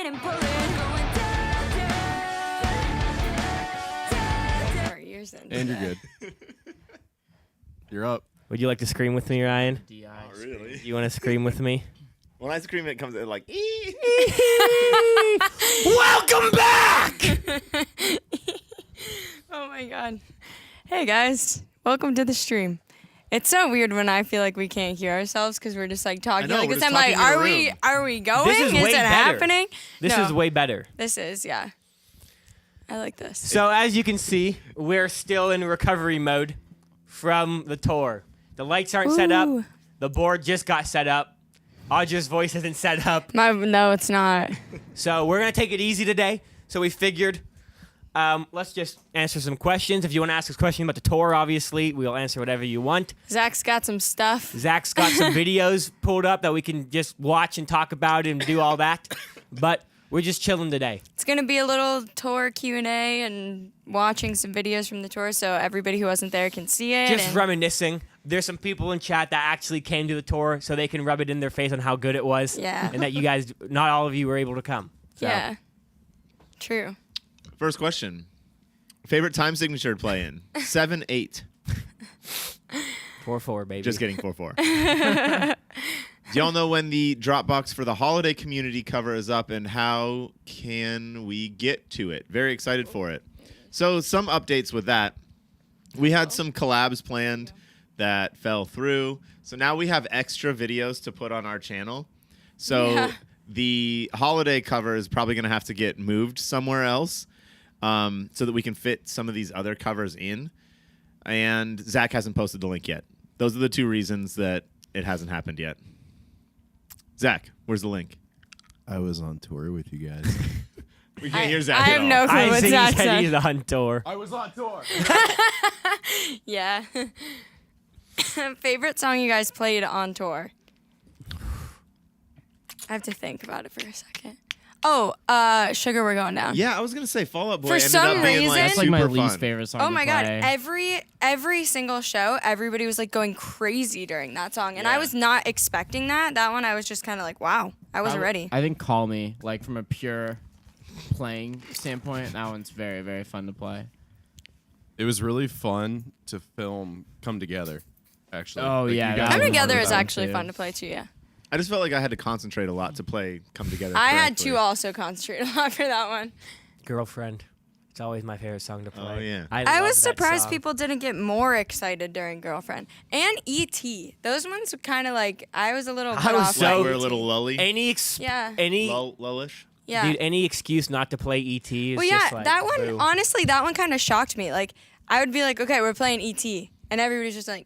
and pulling, going down, down, down. Our ears in. And you're good. You're up. Would you like to scream with me, Ryan? Oh, really? You want to scream with me? When I scream, it comes in like, ee. Welcome back! Oh my god. Hey guys, welcome to the stream. It's so weird when I feel like we can't hear ourselves because we're just like talking know, like we're this. just I'm like, talking in a are we going? This is way it better. happening? This No. is way better. This is, yeah. I like this. So as you can see, we're still in recovery mode from the tour. The lights aren't set up. Ooh. The board just got set up. Audra's voice isn't set up. No, it's not. So we're going to take it easy today. So we figured let's just answer some questions. If you want to ask us questions about the tour, obviously, we'll answer whatever you want. Zach's got some stuff. Zach's got some videos pulled up that we can just watch and talk about and do all that. But we're just chilling today. It's gonna be a little tour Q&A and watching some videos from the tour, so everybody who wasn't there can see it. Just and reminiscing. There's some people in chat that actually came to the tour, so they can rub it in their face on how good it was. Yeah. And that you guys, not all of you were able to come. So. Yeah. True. First question. Favorite time signature to play in? 7-8. 4-4, baby. Just kidding, 4-4. Do y'all know when the Dropbox for the holiday community cover is up and how can we get to it? Very excited for it. So some updates with that. We had some collabs planned that fell through. So now we have extra videos to put on our channel. So the holiday cover is probably going to have to get moved somewhere else so that we can fit some of these other covers in. And Zach hasn't posted the link yet. Those are the two reasons that it hasn't happened yet. Zach, where's the link? I was on tour with you guys. We can't hear Zach I at have all. no clue what Isaac Zach said said. he's on tour. I was on tour. Yeah. Favorite song you guys played on tour? I have to think about it for a second. Oh, Sugar We're Going Down. Yeah, I was going to say Fall Out Boy For ended some up being reason- like That's like my super least fun. favorite song. Oh to my god, play. every single show, everybody was like going crazy during that song, and I Yeah. was not expecting that. That one, I was just kind of like, wow, I wasn't ready. I think Call Me, like from a pure playing standpoint, that one's very, very fun to play. It was really fun to film Come Together, actually. Oh, yeah, you that guys Come was were Together on is that. actually too. fun to play too. Yeah, I just felt like I had to concentrate a lot to play Come Together. I had correctly. to also concentrate a lot for that one. Girlfriend. It's always my favorite song to play. Oh, yeah. I love was that surprised song. people didn't get more excited during Girlfriend and E.T. Those ones kind of like I was a little. I put was off so- by We're a E.T.. little lully. Yeah. Lullish. Yeah. Dude, any excuse not to play E.T. is Well, yeah, just like, that one. boo. Honestly, that one kind of shocked me. Like, I would be like, okay, we're playing E.T., and everybody's just like,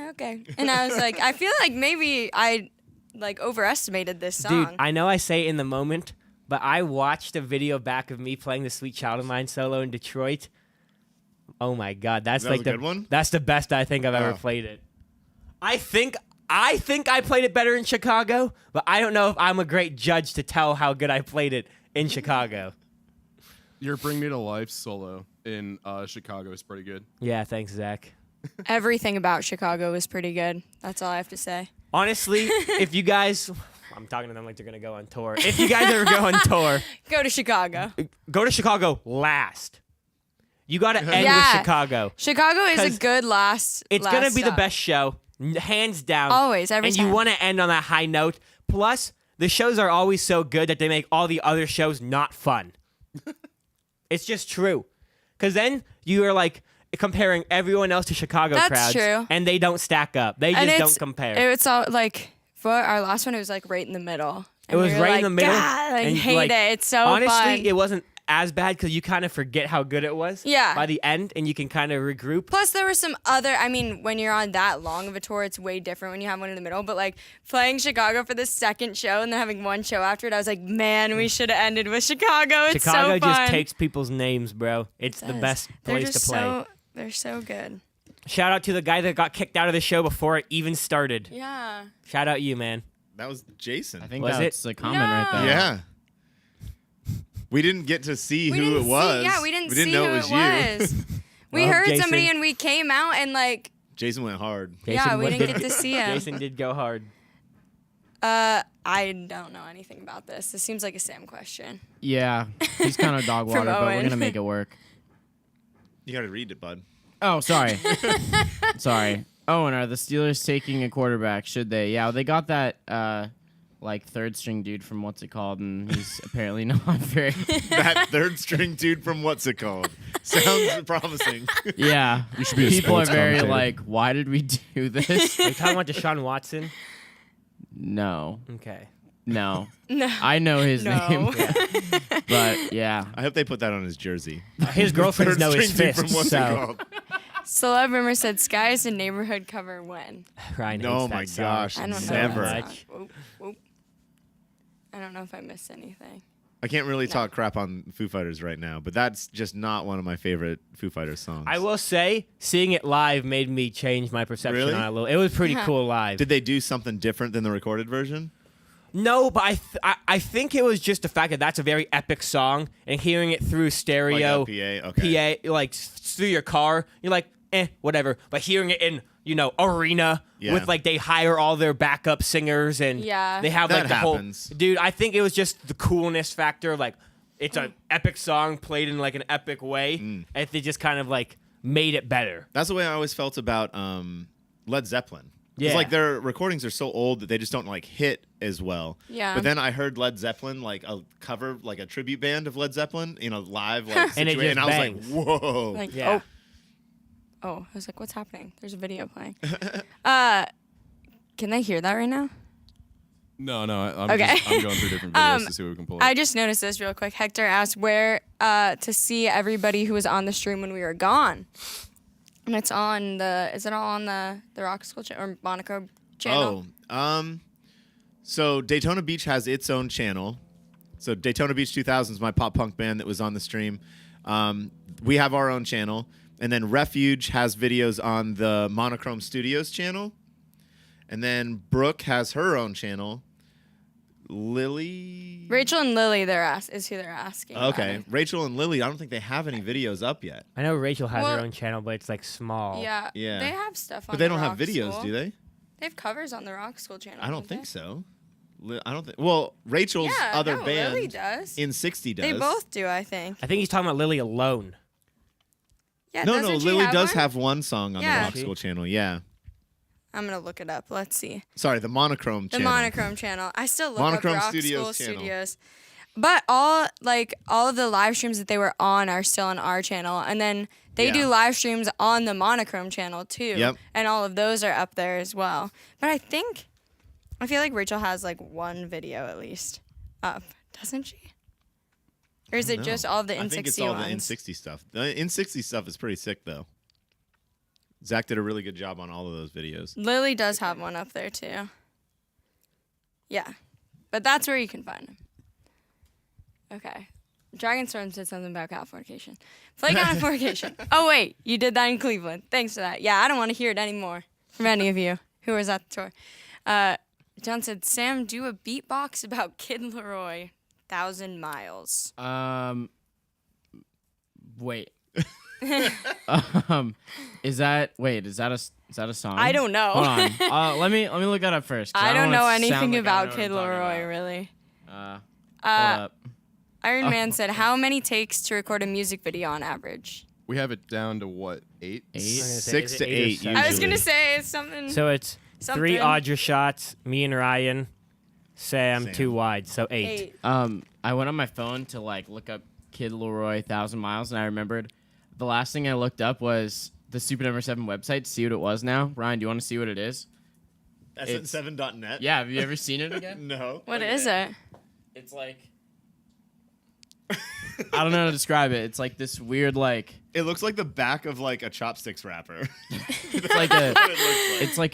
okay. And I was like, I feel like maybe I like overestimated this song. Dude, I know I say it in the moment, but I watched a video back of me playing the Sweet Child of Mine solo in Detroit. Oh my god, that's That like was a the good one? That's the best I think I've ever Oh. played it. I think I played it better in Chicago, but I don't know if I'm a great judge to tell how good I played it in Chicago. Your Bring Me to Life solo in Chicago is pretty good. Yeah, thanks, Zach. Everything about Chicago was pretty good. That's all I have to say. Honestly, if you guys, I'm talking to them like they're gonna go on tour. If you guys ever go on tour, Go to Chicago. go to Chicago last. You gotta end Yeah. with Chicago. Chicago is 'Cause a good last. It's last gonna be the stop. best show, hands down. Always, every and time. you want to end on that high note. Plus, the shows are always so good that they make all the other shows not fun. It's just true, because then you are like comparing everyone else to Chicago That's crowds, true. and they don't stack up. They And just it's- don't compare. It's all like for our last one. It was like right in the middle. It was we were right in like, the middle. God, I and, hate like, it. It's so honestly, fun. it wasn't as bad because you kind of forget how good it was. Yeah. By the end, and you can kind of regroup. Plus, there were some other. I mean, when you're on that long of a tour, it's way different when you have one in the middle. But like playing Chicago for the second show and then having one show after it, I was like, man, we should have ended with Chicago. It's Chicago so fun. just takes people's names, bro. It's the Does. best They're place to just play. They're so good. Shout out to the guy that got kicked out of the show before it even started. Yeah. Shout out you, man. That was Jason. I think Was that's it? a comment right No. there. Yeah. We didn't get to see We who didn't it was. See, yeah, we didn't see know who it was it was. you. We Well, heard Jason- somebody and we came out and like, Jason went hard. yeah, we Jason didn't get to see him. Jason did go hard. I don't know anything about this. This seems like a Sam question. Yeah, he's kind of dog From water, but we're Owen. gonna make it work. You got to read it, bud. Oh, sorry. Sorry. Owen, are the Steelers taking a quarterback? Should they? Yeah, well, they got that like third string dude from what's it called, and he's apparently not very. That third string dude from what's it called? Sounds promising. Yeah, You should be a people are sports very commentator. like, why did we do this? Are you talking about Deshaun Watson? No, Okay. no, No. I know his No. name, but yeah, I hope they put that on his jersey. His girlfriends Third know his string dude fist, from what's it so called? Celeb Rumor said Sky is a neighborhood cover when? Ryan Oh hates my that song. gosh. I don't know. Never. that Much. song. Whoop, whoop. I don't know if I missed anything. I can't really No. talk crap on Foo Fighters right now, but that's just not one of my favorite Foo Fighters songs. I will say, seeing it live made me change my perception Really? on it a little. It was pretty cool live. Did they do something different than the recorded version? No, but I think it was just the fact that that's a very epic song, and hearing it through stereo, Like a PA? Okay. PA, like through your car, you're like, whatever. But hearing it in, arena Yeah. with like they hire all their backup singers and Yeah. they have That like the happens. whole. Dude, I think it was just the coolness factor of like it's an epic song played in like an epic way, Mm. and they just kind of like made it better. That's the way I always felt about Led Zeppelin. It's Yeah. like their recordings are so old that they just don't like hit as well. Yeah. But then I heard Led Zeppelin, like a cover, like a tribute band of Led Zeppelin, live, like And it situation, just I was bangs. like, whoa. Like, Yeah. oh, I was like, what's happening? There's a video playing. Can they hear that right now? No, I'm Okay. I'm going through different videos to see what we can pull up. I just noticed this real quick. Hector asked where to see everybody who was on the stream when we were gone. And it's on is it all on the Rock School or Monaco channel? So Daytona Beach has its own channel. So Daytona Beach 2000 is my pop punk band that was on the stream. We have our own channel. And then Refuge has videos on the Monochrome Studios channel. And then Brooke has her own channel. Lily? Rachel and Lily, is who they're asking. about Okay. it. Rachel and Lily, I don't think they have any videos up yet. I know Rachel has her Well- own channel, but it's like small. Yeah. Yeah. They have stuff on But they the don't have Rock videos, School. do they? They have covers on the Rock School channel. I don't think so. I don't think. Well, Rachel's Yeah, other no, band Lily does. in 60 does. They both do, I think. I think he's talking about Lily alone. Yeah. No, doesn't she Lily have does one? have one song on Yeah. the Rock School channel. Yeah. I'm gonna look it up. Let's see. Sorry, the Monochrome The channel. Monochrome channel. I still look Monochrome up Rock Studios School channel. Studios. But all of the live streams that they were on are still on our channel, and then they Yeah. do live streams on the Monochrome channel too. Yep. And all of those are up there as well. But I feel like Rachel has like one video at least up, doesn't she? Or is it No. just all of the N60 I think it's all the ones? N60 stuff. The N60 stuff is pretty sick though. Zach did a really good job on all of those videos. Lily does have one up there too. Yeah, but that's where you can find them. Okay. Dragonstorm said something about Californication. Flake on Californication. Oh, wait. You did that in Cleveland. Thanks for that. Yeah, I don't want to hear it anymore from any of you who was at the tour. John said, Sam, do a beatbox about Kid Leroy, 1,000 miles. wait. Is that a song? I don't know. Hold on. Let me look that up first. 'Cause I don't wanna know sound anything like I about know Kid what I'm talking Leroy, about. really. Hold up. Iron Man said, how many takes to record a music video on average? We have it down to what, 8? 8. 6 is to it 8 or 8 7? I was usually. going to say it's something. So it's 3 Something. Audra shots, me and Ryan, Sam, Sam. 2 wide, so 8. 8. I went on my phone to look up Kid Leroy 1,000 miles, and I remembered the last thing I looked up was the Super Number 7 website to see what it was now. Ryan, do you want to see what it is? SN7.net? Yeah, have you ever seen it again? No. What is it? It's like I don't know how to describe it. It's like this weird It looks like the back of like a chopsticks wrapper. it's like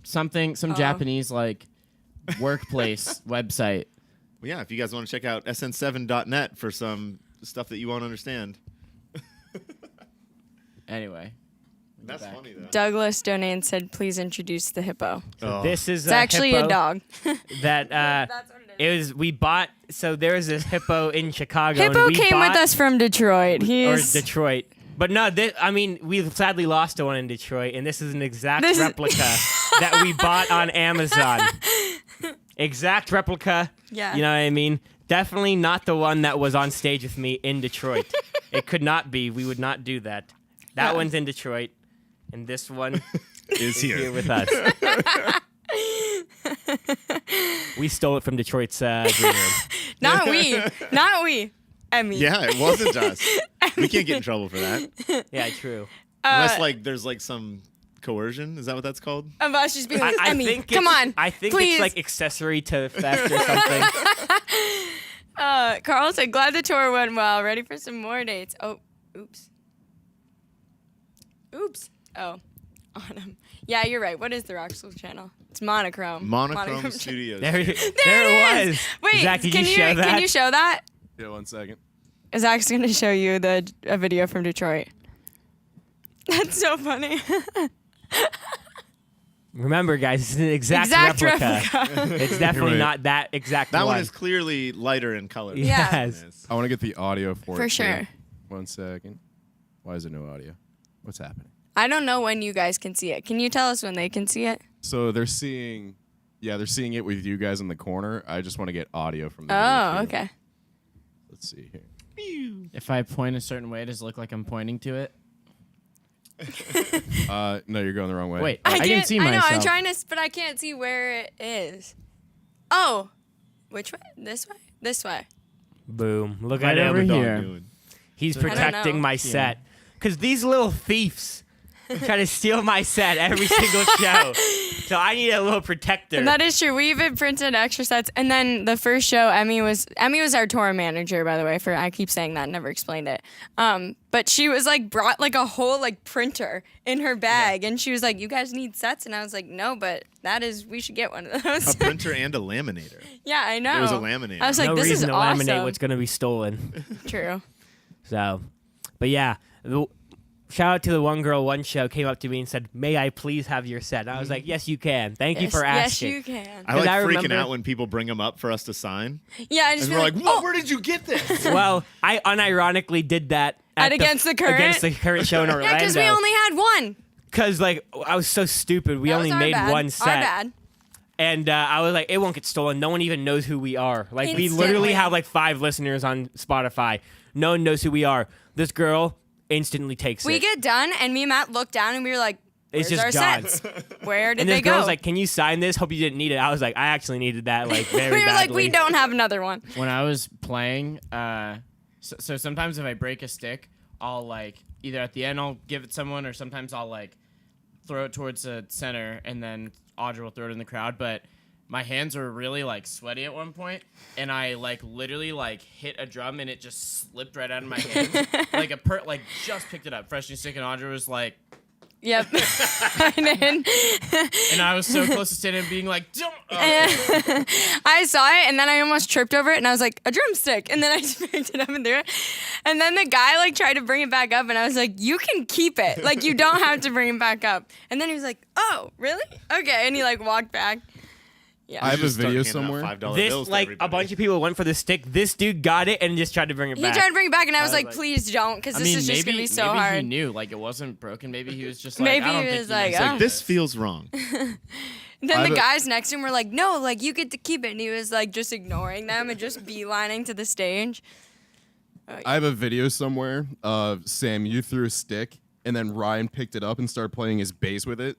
some Japanese workplace website. Well, yeah, if you guys want to check out SN7.net for some stuff that you won't understand. Anyway, That's back. funny though. Douglas Donane and said, please introduce the hippo. Oh. This is It's actually hippo a dog. that That's what it is. it was. We bought. So there was this hippo in Chicago. Hippo and we came bought, with us from Detroit. or He's Detroit. But no, we sadly lost one in Detroit, and this is an exact This is- replica that we bought on Amazon. exact replica. Yeah. You know what I mean? Definitely not the one that was on stage with me in Detroit. It could not be. We would not do that. That Yeah. one's in Detroit, and this one Is here here. with us. We stole it from Detroit's green room. Not we. Not we. Emmy. Yeah, it wasn't us. We can't get in trouble for that. Yeah, true. Unless there's some coercion. Is that what that's called? Of us just being like, I Emmy, think come it's- on. I think please. it's like accessory to theft or something. Carl said, glad the tour went well. Ready for some more dates. Oh, oops. Oops. Oh, Autumn. Yeah, you're right. What is the Rock School channel? It's Monochrome. Monochrome Studios. There There it it was. is. Wait, Zach, did can you show that? Can you show that? Yeah, 1 second. Zach's going to show you a video from Detroit. That's so funny. Remember, guys, it's an exact replica. It's definitely You're right. not that exact That one. one is clearly lighter in color. Yeah. Yes. I want to get the audio for it. For too. sure. 1 second. Why is there no audio? What's happening? I don't know when you guys can see it. Can you tell us when they can see it? So they're seeing it with you guys in the corner. I just want to get audio from the Oh, video too. okay. Let's see here. If I point a certain way, does it look like I'm pointing to it? No, you're going the wrong way. Wait, I can see I know, myself. I'm trying to, but I can't see where it is. Oh, which way? This way? This way. Boom. Look Right at over him. here. Doing. He's I don't protecting know. my set. Because these little thieves try to steal my set every single show. So I need a little protector. And that is true. We even printed extra sets. And then the first show, Emmy was our tour manager, by the way. I keep saying that, never explained it. But she was brought a whole printer in her bag, and she was like, "You guys need sets?" And I was like, "No, but we should get one of those." A printer and a laminator. Yeah, I know. There was a laminator. I was like, no "This is reason to awesome." laminate what's going to be stolen. True. So, but yeah, shout out to the One Girl One Show came up to me and said, "May I please have your set?" And I was like, "Yes, you can. Thank you for asking." Yes, you can. I like I freaking remember- out when people bring them up for us to sign. Yeah, I just And feel we're like, "Oh, where did you get this? Well, I unironically did that At Against the Current? against the current show in Orlando. yeah, because we only had one. Because I was so stupid. We That only was our made bad. one set. Our bad. And I was like, it won't get stolen. No one even knows who we are. We Instantly. literally have 5 listeners on Spotify. No one knows who we are. This girl instantly takes We it. get done, and me and Matt looked down, and we were like, It's "Where's just our gone. sets? Where did And they this go?" girl's like, can you sign this? Hope you didn't need it. I was like, I actually needed that very we were like, badly. "We don't have another one." When I was playing, so sometimes if I break a stick, I'll either at the end I'll give it someone, or sometimes I'll throw it towards the center, and then Audra will throw it in the crowd. But my hands were really sweaty at one point, and I literally hit a drum, and it just slipped right out of my hands. Just picked it up, fresh new stick, and Audra was like, Yep. I did. and I was so close to standing and being like, "Don't." I saw it, and then I almost tripped over it, and I was like, "A drumstick," and then I just picked it up and threw it. And then the guy tried to bring it back up, and I was like, "You can keep it. You don't have to bring it back up." And then he was like, "Oh, really? Okay." And he walked back. Yeah. I have a Just start video handing out somewhere. $5 This, bills to a everybody. bunch of people went for the stick. This dude got it and just tried to bring it He back. tried to bring it back, and I was was like, like- "Please don't, because I this mean, is just maybe gonna be so maybe hard." he knew it wasn't broken. Maybe he was just Maybe I don't he think was he like, knows "Oh." what This feels wrong. Then I the have a- guys next to him were like, "No, you get to keep it," and he was just ignoring them and just beelining to the stage. I have a video somewhere of Sam, you threw a stick, and then Ryan picked it up and started playing his bass with it,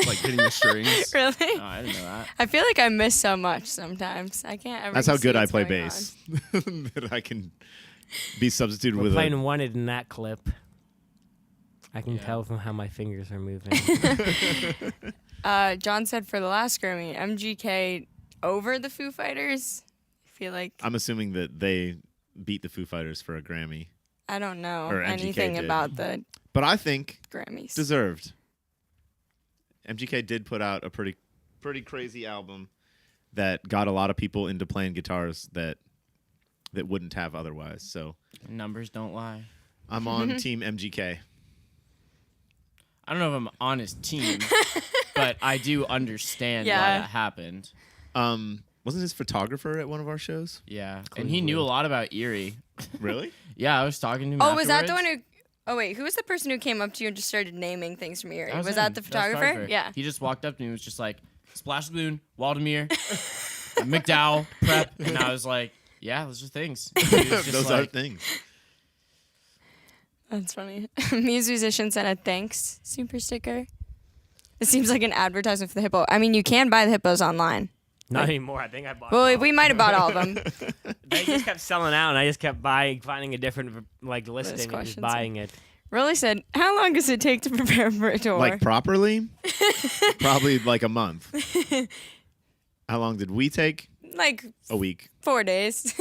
hitting the strings. Really? No, I didn't know that. I feel like I miss so much sometimes. I can't ever. That's how see good I what's play going bass. That I can be substituted We're with playing Wanted in that clip. I can tell from how my fingers are moving. on. John said for the last Grammy, MGK over the Foo Fighters. I feel like I'm assuming that they beat the Foo Fighters for a Grammy. I don't know Or MGK anything did. about the But I think Grammys. deserved. MGK did put out a pretty crazy album that got a lot of people into playing guitars that wouldn't have otherwise. So Numbers don't lie. I'm on Team MGK. I don't know if I'm on his team, but I do understand why Yeah. that happened. Wasn't his photographer at one of our shows? Yeah, and he knew a lot about Erie. Really? Yeah, I was talking to him. Oh, was that the one afterwards. who? Oh wait, who was the person who came up to you and just started naming things from Erie? Was him. that the That was photographer? Yeah. He just walked up to me and was just like, "Splash Balloon, Waldemir." McDowell prep, and I was like, yeah, those are things. He was just Those are like, things. That's funny. Muse Musician sent a thanks super sticker. It seems like an advertisement for the hippo. I mean, you can buy the hippos online. Not anymore. I think I bought. Well, them all. we might have bought all of them. They just kept selling out, and I just kept finding a different listing and just questions. buying it. Rolly said, "How long does it take to prepare for a tour?" Like properly? Probably like a month. How long did we take? Like A week. 4 days.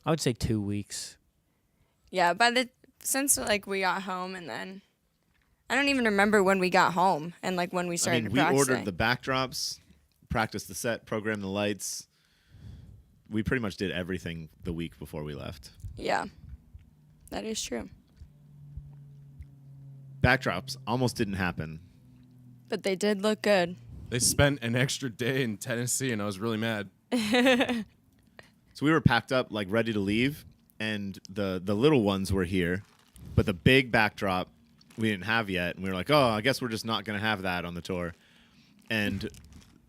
I would say 2 weeks. Yeah, since like we got home and then I don't even remember when we got home and like when we I started mean, we practicing. ordered the backdrops, practiced the set, programmed the lights. We pretty much did everything the week before we left. Yeah, that is true. Backdrops almost didn't happen. But they did look good. They spent an extra day in Tennessee, and I was really mad. So we were packed up, like ready to leave, and the little ones were here, but the big backdrop we didn't have yet, and we were like, oh, I guess we're just not going to have that on the tour. And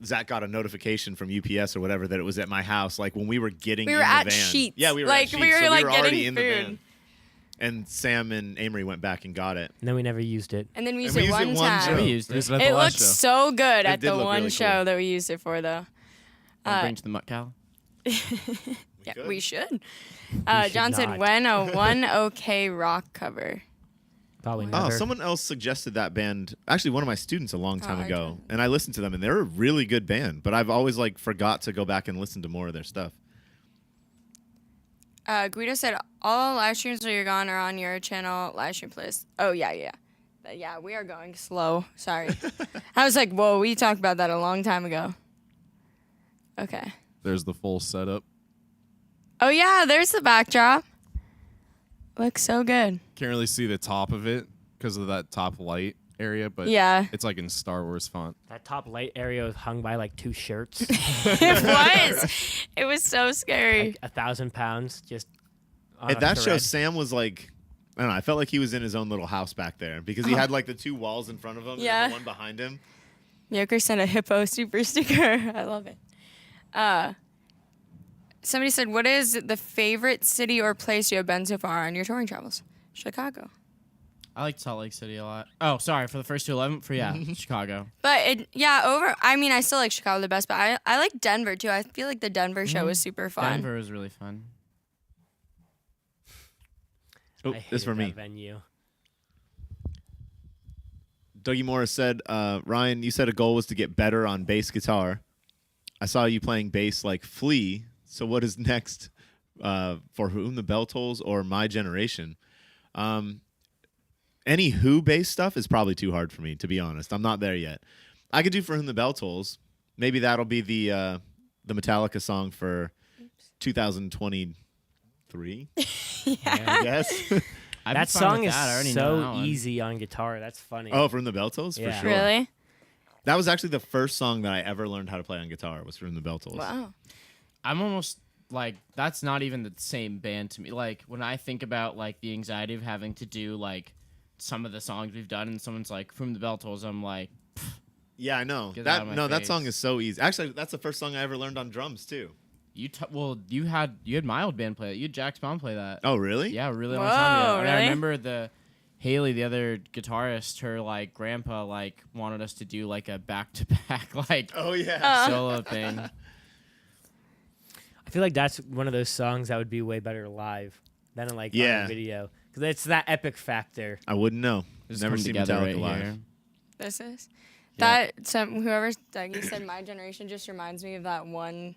Zach got a notification from UPS or whatever that it was at my house, like when we were getting We in were the at van. Sheetz. Yeah, we were Like, at Sheetz, we were, so like, we were already getting in the food. van. And Sam and Amory went back and got it. And then we never used it. And then we And used we it used it one one time. show. we used It was it. at the It last looked show. so good at did the look one really show cool. that we used it for, though. Bring to the Mutt Cow. Yeah, could. we should. should John said, not. when a one OK rock cover. Probably Oh, never. someone else suggested that band. Actually, one of my students a long time I ago, did. and I listened to them, and they're a really good band. But I've always like forgot to go back and listen to more of their stuff. Guido said, all live streams while you're gone are on your channel live stream playlist. Oh, yeah. Yeah, we are going slow. Sorry. I was like, whoa, we talked about that a long time ago. Okay. There's the full setup. Oh, yeah, there's the backdrop. Looks so good. Can't really see the top of it because of that top light area, but Yeah. it's like in Star Wars font. That top light area was hung by like 2 shirts. It was. It was so scary. Like 1,000 pounds just on At a that show, thread. Sam was like, I don't know. I felt like he was in his own little house back there because he had like the 2 walls in front of him Yeah. and the one behind him. Yoker sent a hippo super sticker. I love it. Somebody said, what is the favorite city or place you have been so far on your touring travels? Chicago. I like Salt Lake City a lot. Oh, sorry, for the first 211, Chicago. But I still like Chicago the best, but I like Denver too. I feel like the Denver show was super fun. Denver was really fun. Oh, I this for hated me. that venue. Dougie Morris said, Ryan, you said a goal was to get better on bass guitar. I saw you playing bass like Flea. So what is next for Whom the Bell Tolls or My Generation? Any Who bass stuff is probably too hard for me, to be honest. I'm not there yet. I could do For Whom the Bell Tolls. Maybe that'll be the Metallica song for 2023, I guess. I'd be That fine song with is that. I already know so that one. easy on guitar. That's funny. Oh, For Whom the Bell Tolls? Yeah. For sure. Really? That was actually the first song that I ever learned how to play on guitar was For Whom the Bell Tolls. Wow. I'm almost like, that's not even the same band to me. Like, when I think about like the anxiety of having to do like some of the songs we've done and someone's like, From the Bell Tolls, I'm like, Yeah, I know. Get that out of my That face. song is so easy. Actually, that's the first song I ever learned on drums too. you had my old band play that. You had Jack's mom play that. Oh, really? Yeah, a really long Whoa, time ago. And I really? remember Haley, the other guitarist, her like grandpa like wanted us to do like a back to back like Oh yeah. solo thing. I feel like that's one of those songs that would be way better live than like on Yeah. a video. Because it's that epic factor. I wouldn't know. Just Never come seen together Metallica right live. here. This is Yeah. whoever Dougie said My Generation just reminds me of that one.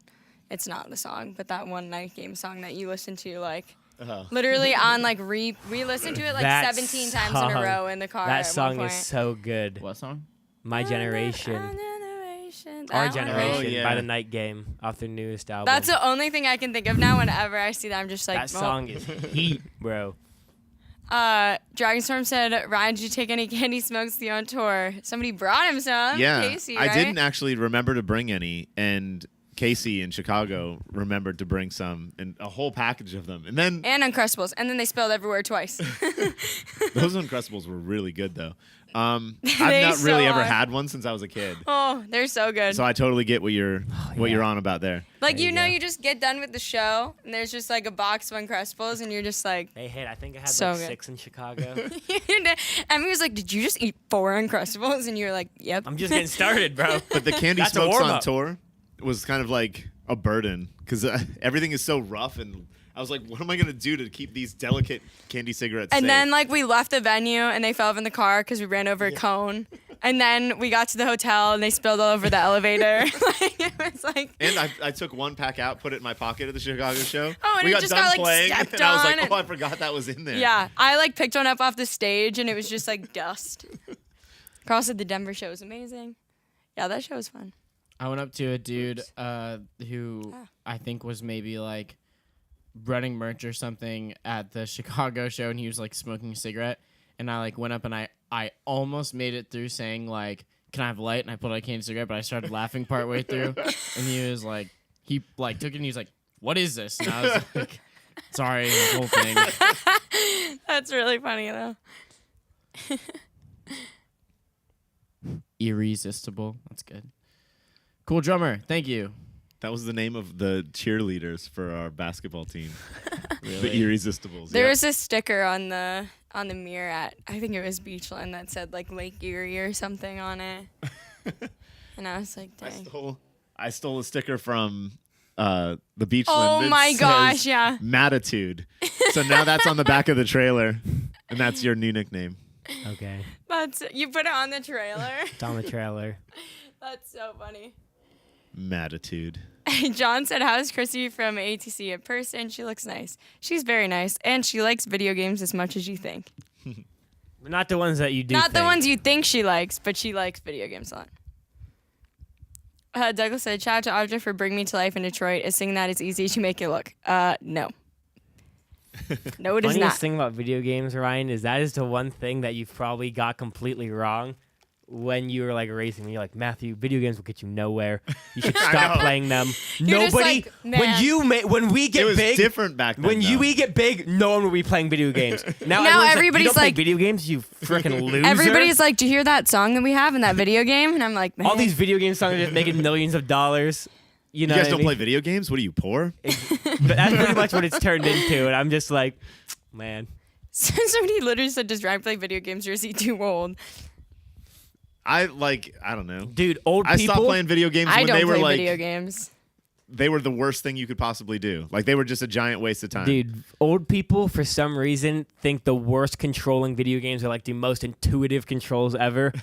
It's not the song, but that one Night Game song that you listen to like literally on like we listened to it like That 17 times in a song- row in the car. That at one song point. is so good. What song? My Generation. Our Generation. Our That one. Generation Oh, yeah. by The Night Game off their newest album. That's the only thing I can think of now. Whenever I see that, I'm just like, that song is heat, bro. Dragonstorm said, Ryan, did you take any candy smokes with you on tour? Somebody brought him some. Yeah. Casey, I right? didn't actually remember to bring any, and Casey in Chicago remembered to bring some, and a whole package of them. And then And Uncrustables. And then they spilled everywhere twice. those Uncrustables were really good, though. I've They not really so ever are. had one since I was a kid. Oh, they're so good. So I totally get what you're yeah. on about there. Like, There you you know, go. you just get done with the show, and there's just like a box of Uncrustables, and you're just like, They hit. I think I had So like good. 6 in Chicago. Emmy was like, did you just eat 4 Uncrustables? And you're like, yep. I'm just getting started, bro. But the Candy That's a Smokes on warm-up. tour was kind of like a burden because everything is so rough, and I was like, what am I gonna do to keep these delicate candy cigarettes And safe? then like we left the venue, and they fell off in the car because we ran over a cone. And then we got to the hotel, and they spilled all over the elevator. Like, it was like, And I took one pack out, put it in my pocket at the Chicago show. Oh, and we it got just done got, like, playing, stepped and I was on like, and- oh, I forgot that was in there. yeah. I like picked one up off the stage, and it was just like dust. Carl said the Denver show was amazing. Yeah, that show was fun. I went up to a dude who I think was maybe like running merch or something at the Chicago show, and he was like smoking a cigarette. And I like went up and I almost made it through saying like, "Can I have a light?" And I pulled out a candy cigarette, but I started laughing partway through. And he was like, he like took it and he was like, "What is this?" And I was like, "Sorry, the whole thing." That's really funny though. Irresistible. That's good. Cool drummer. Thank you. That was the name of the cheerleaders for our basketball team. The Really? Irresistibles. There yep. was a sticker on the mirror at, I think it was Beachland, that said like Lake Erie or something on it. And I was like, dang. I stole a sticker from the Beachland. Oh that my says gosh, yeah. Matitude. So now that's on the back of the trailer, and that's your new nickname. Okay. You put it on the trailer. It's on the trailer. That's so funny. Matitude. John said, how's Chrissy from ATC in person? She looks nice. She's very nice, and she likes video games as much as you think. But not the ones that you do. Not the think. ones you think she likes, but she likes video games a lot. Douglas said, shout out to Audra for Bring Me to Life in Detroit. Is singing that is easy to make it look. No. No, it is Funniest not. thing about video games, Ryan, is that is the one thing that you've probably got completely wrong when you were like racing. You're like, Matthew, video games will get you nowhere. You should stop playing them. You're just Nobody. like, man. When we It get was big, different back then. when though. we get big, no one will be playing video games. Now, Now everyone's everybody's you don't play like- video games, you freaking loser. Everybody's like, do you hear that song that we have in that video game? And I'm like, man. all these video game songs are just making millions of dollars. You know, You guys what I don't mean? play video games? What are you, poor? But that's pretty much what it's turned into, and I'm just like, man. Somebody literally said, does Ryan play video games or is he too old? I don't know. Dude, old I people. stopped playing video games I when don't they were play like video games. they were the worst thing you could possibly do. Like they were just a giant waste of time. Dude, old people for some reason think the worst controlling video games are like the most intuitive controls ever.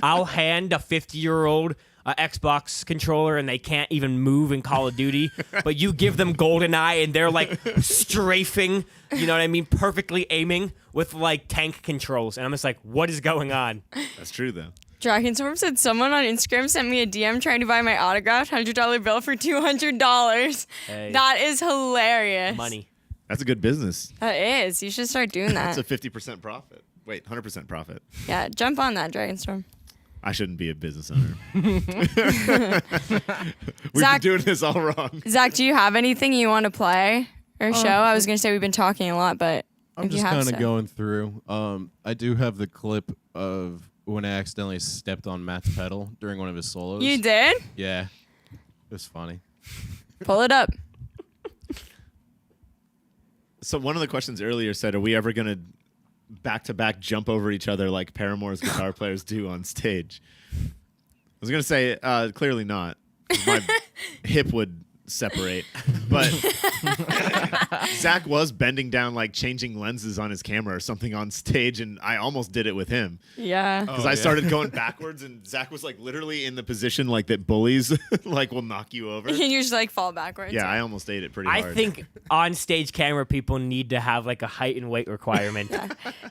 I'll hand a 50-year-old Xbox controller and they can't even move in Call of Duty, but you give them GoldenEye and they're like strafing, you know what I mean, perfectly aiming with like tank controls. And I'm just like, what is going on? That's true though. Dragonstorm said, someone on Instagram sent me a DM trying to buy my autographed $100 bill for $200. Hey. That is hilarious. Money. That's a good business. That is. You should start doing That's that. a 50% profit. Wait, 100% profit. Yeah, jump on that, Dragonstorm. I shouldn't be a business owner. We've Zach- been doing this all wrong. Zach, do you have anything you want to play or show? I was going to say we've been talking a lot, but I'm if you just have kind of stuff. going through. I do have the clip of when I accidentally stepped on Matt's pedal during one of his solos. You did? Yeah. It was funny. Pull it up. So one of the questions earlier said, are we ever going to back-to-back jump over each other like Paramore's guitar players do on stage? I was going to say, clearly not. My hip would separate. But Zach was bending down, like changing lenses on his camera or something on stage, and I almost did it with him. Yeah. Because I started going backwards, and Zach was like literally in the position like that bullies like will knock you over. And you just like fall backwards. Yeah, I almost ate it pretty I hard. think on stage camera people need to have like a height and weight requirement.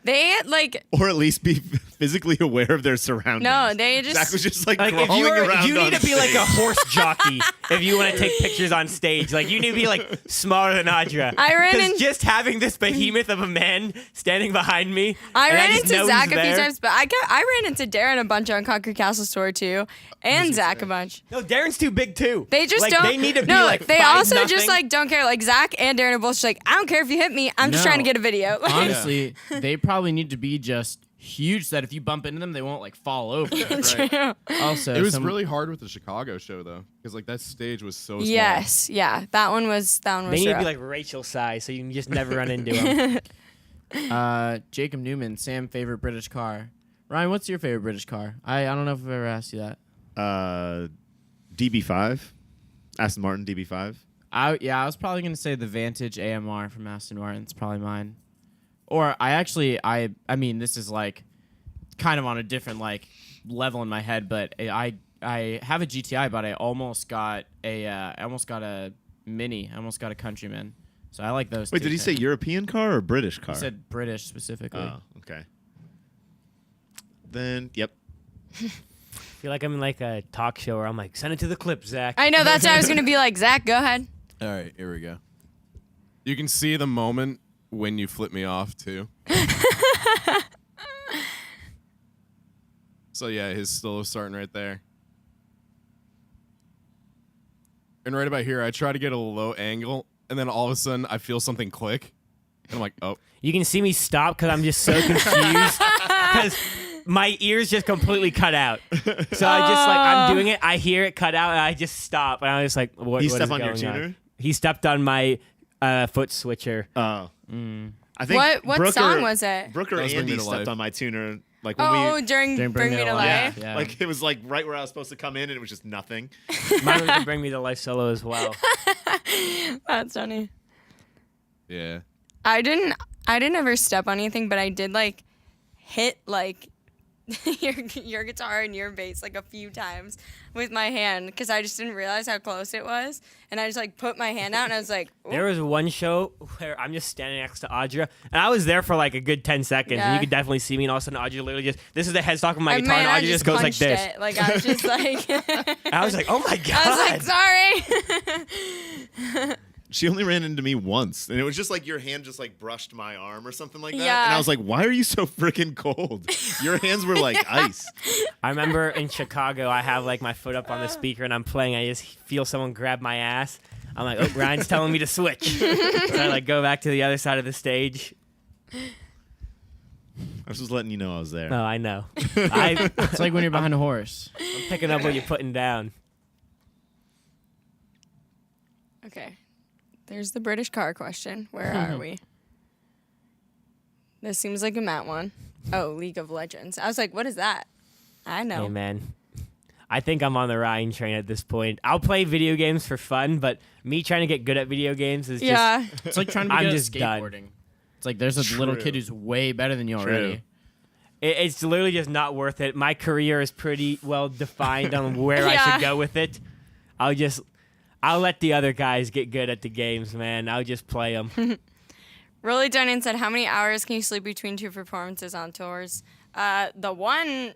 They like, or at least be physically aware of their surroundings. no, they just. Zach was just like Like if crawling around you need on to be like a stage. horse jockey if you want to take pictures on stage. Like you need to be like smaller than Audra. I ran 'Cause in- just having this behemoth of a man standing behind me. I and ran just into know Zach he's a few there. times, but I ran into Darren a bunch on Concord Castle Store too, and Zach a bunch. No, Darren's too big too. They just like, don't. They need to no, be like they 5'0". also just like don't care. Like Zach and Darren are both just like, I don't care if you hit me. I'm just No. trying to get a video. Like, Honestly, they probably need to be just huge that if you bump into them, they won't like fall over. True. Also, It was really hard with the Chicago show though, because like that stage was so small. Yes, yeah, that one was They need to rough. be like Rachel size, so you can just never run into them. Jacob Newman, Sam, favorite British car. Ryan, what's your favorite British car? I don't know if I've ever asked you that. DB5, Aston Martin DB5. I was probably gonna say the Vantage AMR from Aston Martin. It's probably mine. Or I mean this is like kind of on a different like level in my head, but I have a GTI, but I almost got a Mini. I almost got a Countryman. So I like those. Wait, two did he say things. European car or British car? He said British specifically. Oh, okay. Then, yep. I feel like I'm in like a talk show where I'm like, send it to the clip, Zach. I know, that's why I was gonna be like, Zach, go ahead. All right, here we go. You can see the moment when you flip me off too. So yeah, his still starting right there. And right about here, I try to get a low angle, and then all of a sudden, I feel something click. And I'm like, oh. You can see me stop because I'm just so confused because my ears just completely cut out. So I just like, I'm doing it, I hear it cut out, and I just stop. And I was like, what He what stepped is on your going tuner? He stepped on my foot switcher. Oh. I think What Brooker, song was it? Brooker That was Bring Andy Me to stepped Life. on my tuner. Like when Oh, we, during Bring Me to Life. Yeah. like it was like right where I was supposed to come in, and it was just nothing. Mine was to Bring Me to Life solo as well. That's funny. Yeah. I didn't ever step on anything, but I did like hit like your guitar and your bass like a few times with my hand because I just didn't realize how close it was, and I just like put my hand out and I was like, "Ooh." There was one show where I'm just standing next to Audra, and I was there for like a good 10 seconds, and Yeah. you could definitely see me, and all of a sudden Audra literally just, this is the headstock of my And guitar, man, and I Audra just goes like punched this. it. Like I was just like, And I was like, oh my God. I was like, sorry. She only ran into me once, and it was just like your hand just like brushed my arm or something like that. Yeah. And I was like, why are you so freaking cold? Your hands were like ice. I remember in Chicago, I have like my foot up on the speaker and I'm playing. I just feel someone grab my ass. I'm like, oh, Ryan's telling me to switch. So I like go back to the other side of the stage. I was just letting you know I was there. No, I know. I'm It's like when you're behind a horse. picking up what you're putting down. Okay. There's the British car question. Where are we? This seems like a Matt one. Oh, League of Legends. I was like, what is that? I know. Hey, man. I think I'm on the Ryan train at this point. I'll play video games for fun, but me trying to get good at video games is Yeah. It's like trying to be I'm good just at done. skateboarding. It's like there's a little True. kid who's way better than you already. it's literally just not worth it. My career is pretty well defined on where I Yeah. should go with it. I'll let the other guys get good at the games, man. I'll just play them. Rolly Dunnan said, how many hours can you sleep between two performances on tours? The one,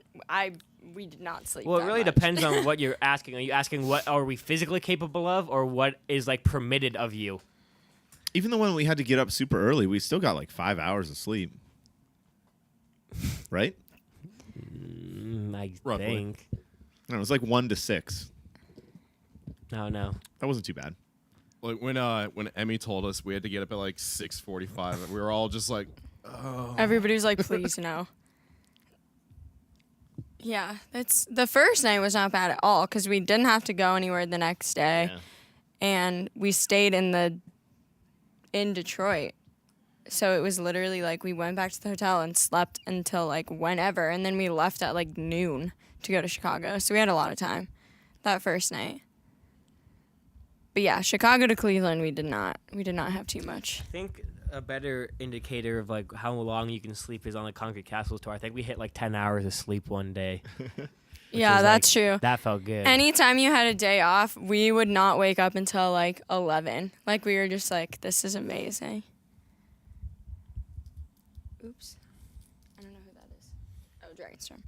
we did not sleep Well, it that really much. depends on what you're asking. Are you asking what are we physically capable of or what is like permitted of you? Even the one we had to get up super early, we still got like 5 hours of sleep. Right? I Roughly. think. No, it was like 1 to 6. No. That wasn't too bad. Like when Emmy told us we had to get up at like 6:45, we were all just like, Everybody was like, please no. Yeah, the first night was not bad at all because we didn't have to go anywhere the next day, Yeah. and we stayed in Detroit. So it was literally like we went back to the hotel and slept until like whenever, and then we left at like noon to go to Chicago. So we had a lot of time that first night. But yeah, Chicago to Cleveland, we did not have too much. I think a better indicator of like how long you can sleep is on the Concrete Castles tour. I think we hit like 10 hours of sleep one day. Yeah, was, that's like, true. That felt good. Anytime you had a day off, we would not wake up until like 11. Like we were just like, this is amazing. Oops. I don't know who that is. Oh, Dragonstorm.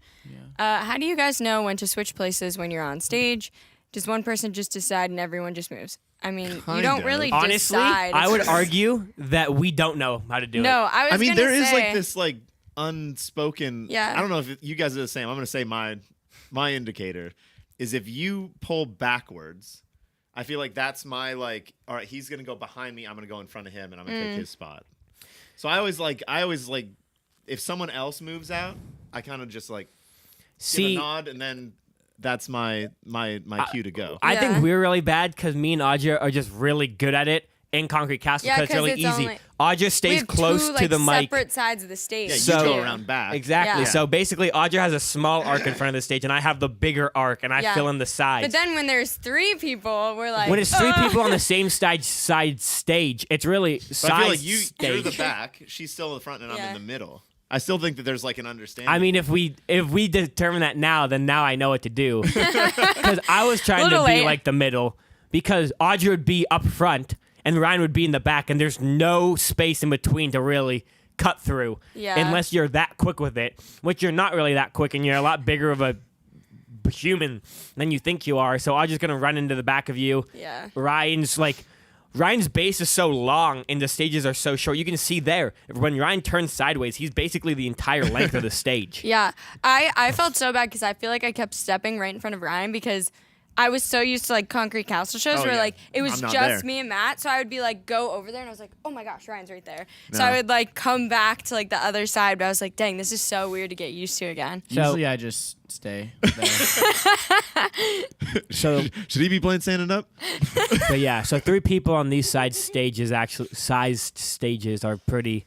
Yeah. How do you guys know when to switch places when you're on stage? Does one person just decide and everyone just moves? I mean, you Kind don't of. really Honestly, decide. I would argue that we don't know how to do it. No, I was I mean, gonna there is say, like this like unspoken. Yeah. I don't know if you guys are the same. I'm gonna say my indicator is if you pull backwards. I feel like that's my like. All right, he's gonna go behind me. I'm gonna go in front of him, and I'm gonna take his spot. So I always like if someone else moves out, I kind of just like give See, a nod, and then that's my cue to go. I Yeah. think we're really bad because me and Audra are just really good at it in Concrete Castle Yeah, because it's 'cause really it's easy. only- Audra We stays have close two, to the mic. separate sides of the stage. Yeah, you So- go around back. Exactly. Yeah. So basically, Audra has a small arc in front of the stage, and I have the bigger arc, and I Yeah. fill in the sides. But then when there's 3 people, we're like, when it's 3 "Ah." people on the same side stage, it's really But side I feel like stage. you're the back, she's still in the front, and I'm Yeah. in the middle. I still think that there's like an understanding. I mean, if we determine that now, then now I know what to do. Because I was trying to Little be late. like the middle, because Audra would be up front and Ryan would be in the back, and there's no space in between to really cut through. Yeah. Unless you're that quick with it, which you're not really that quick, and you're a lot bigger of a human than you think you are. So Audra's gonna run into the back of you. Yeah. Ryan's base is so long and the stages are so short. You can see there when Ryan turns sideways, he's basically the entire length of the stage. Yeah, I felt so bad because I feel like I kept stepping right in front of Ryan because I was so used to like Concrete Castle shows Oh, where yeah. like it was I'm not just there. me and Matt, so I would be like go over there and I was like, oh my gosh, Ryan's right there. So No. I would like come back to like the other side, but I was like, dang, this is so weird to get used to again. So- Usually I just stay there. So, should he be playing standing up? but yeah, so 3 people on these side stages, actually sized stages, are pretty.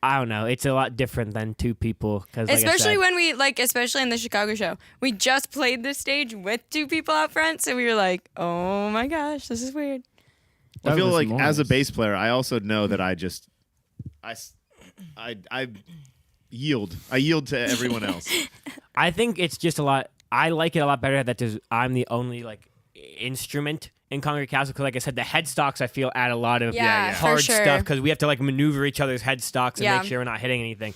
I don't know. It's a lot different than 2 people because, Especially when we like, especially in the Chicago show, we just played this stage with 2 people out front, so we were like, oh my gosh, this is weird. I feel Douglas like as a Morris. bass player, I also know that I yield. I yield to everyone else. I think it's just a lot. I like it a lot better that I'm the only like instrument in Concrete Castle because, like I said, the headstocks I feel add a lot of Yeah, for hard sure. stuff because we have to like maneuver each other's headstocks and Yeah. make sure we're not hitting anything.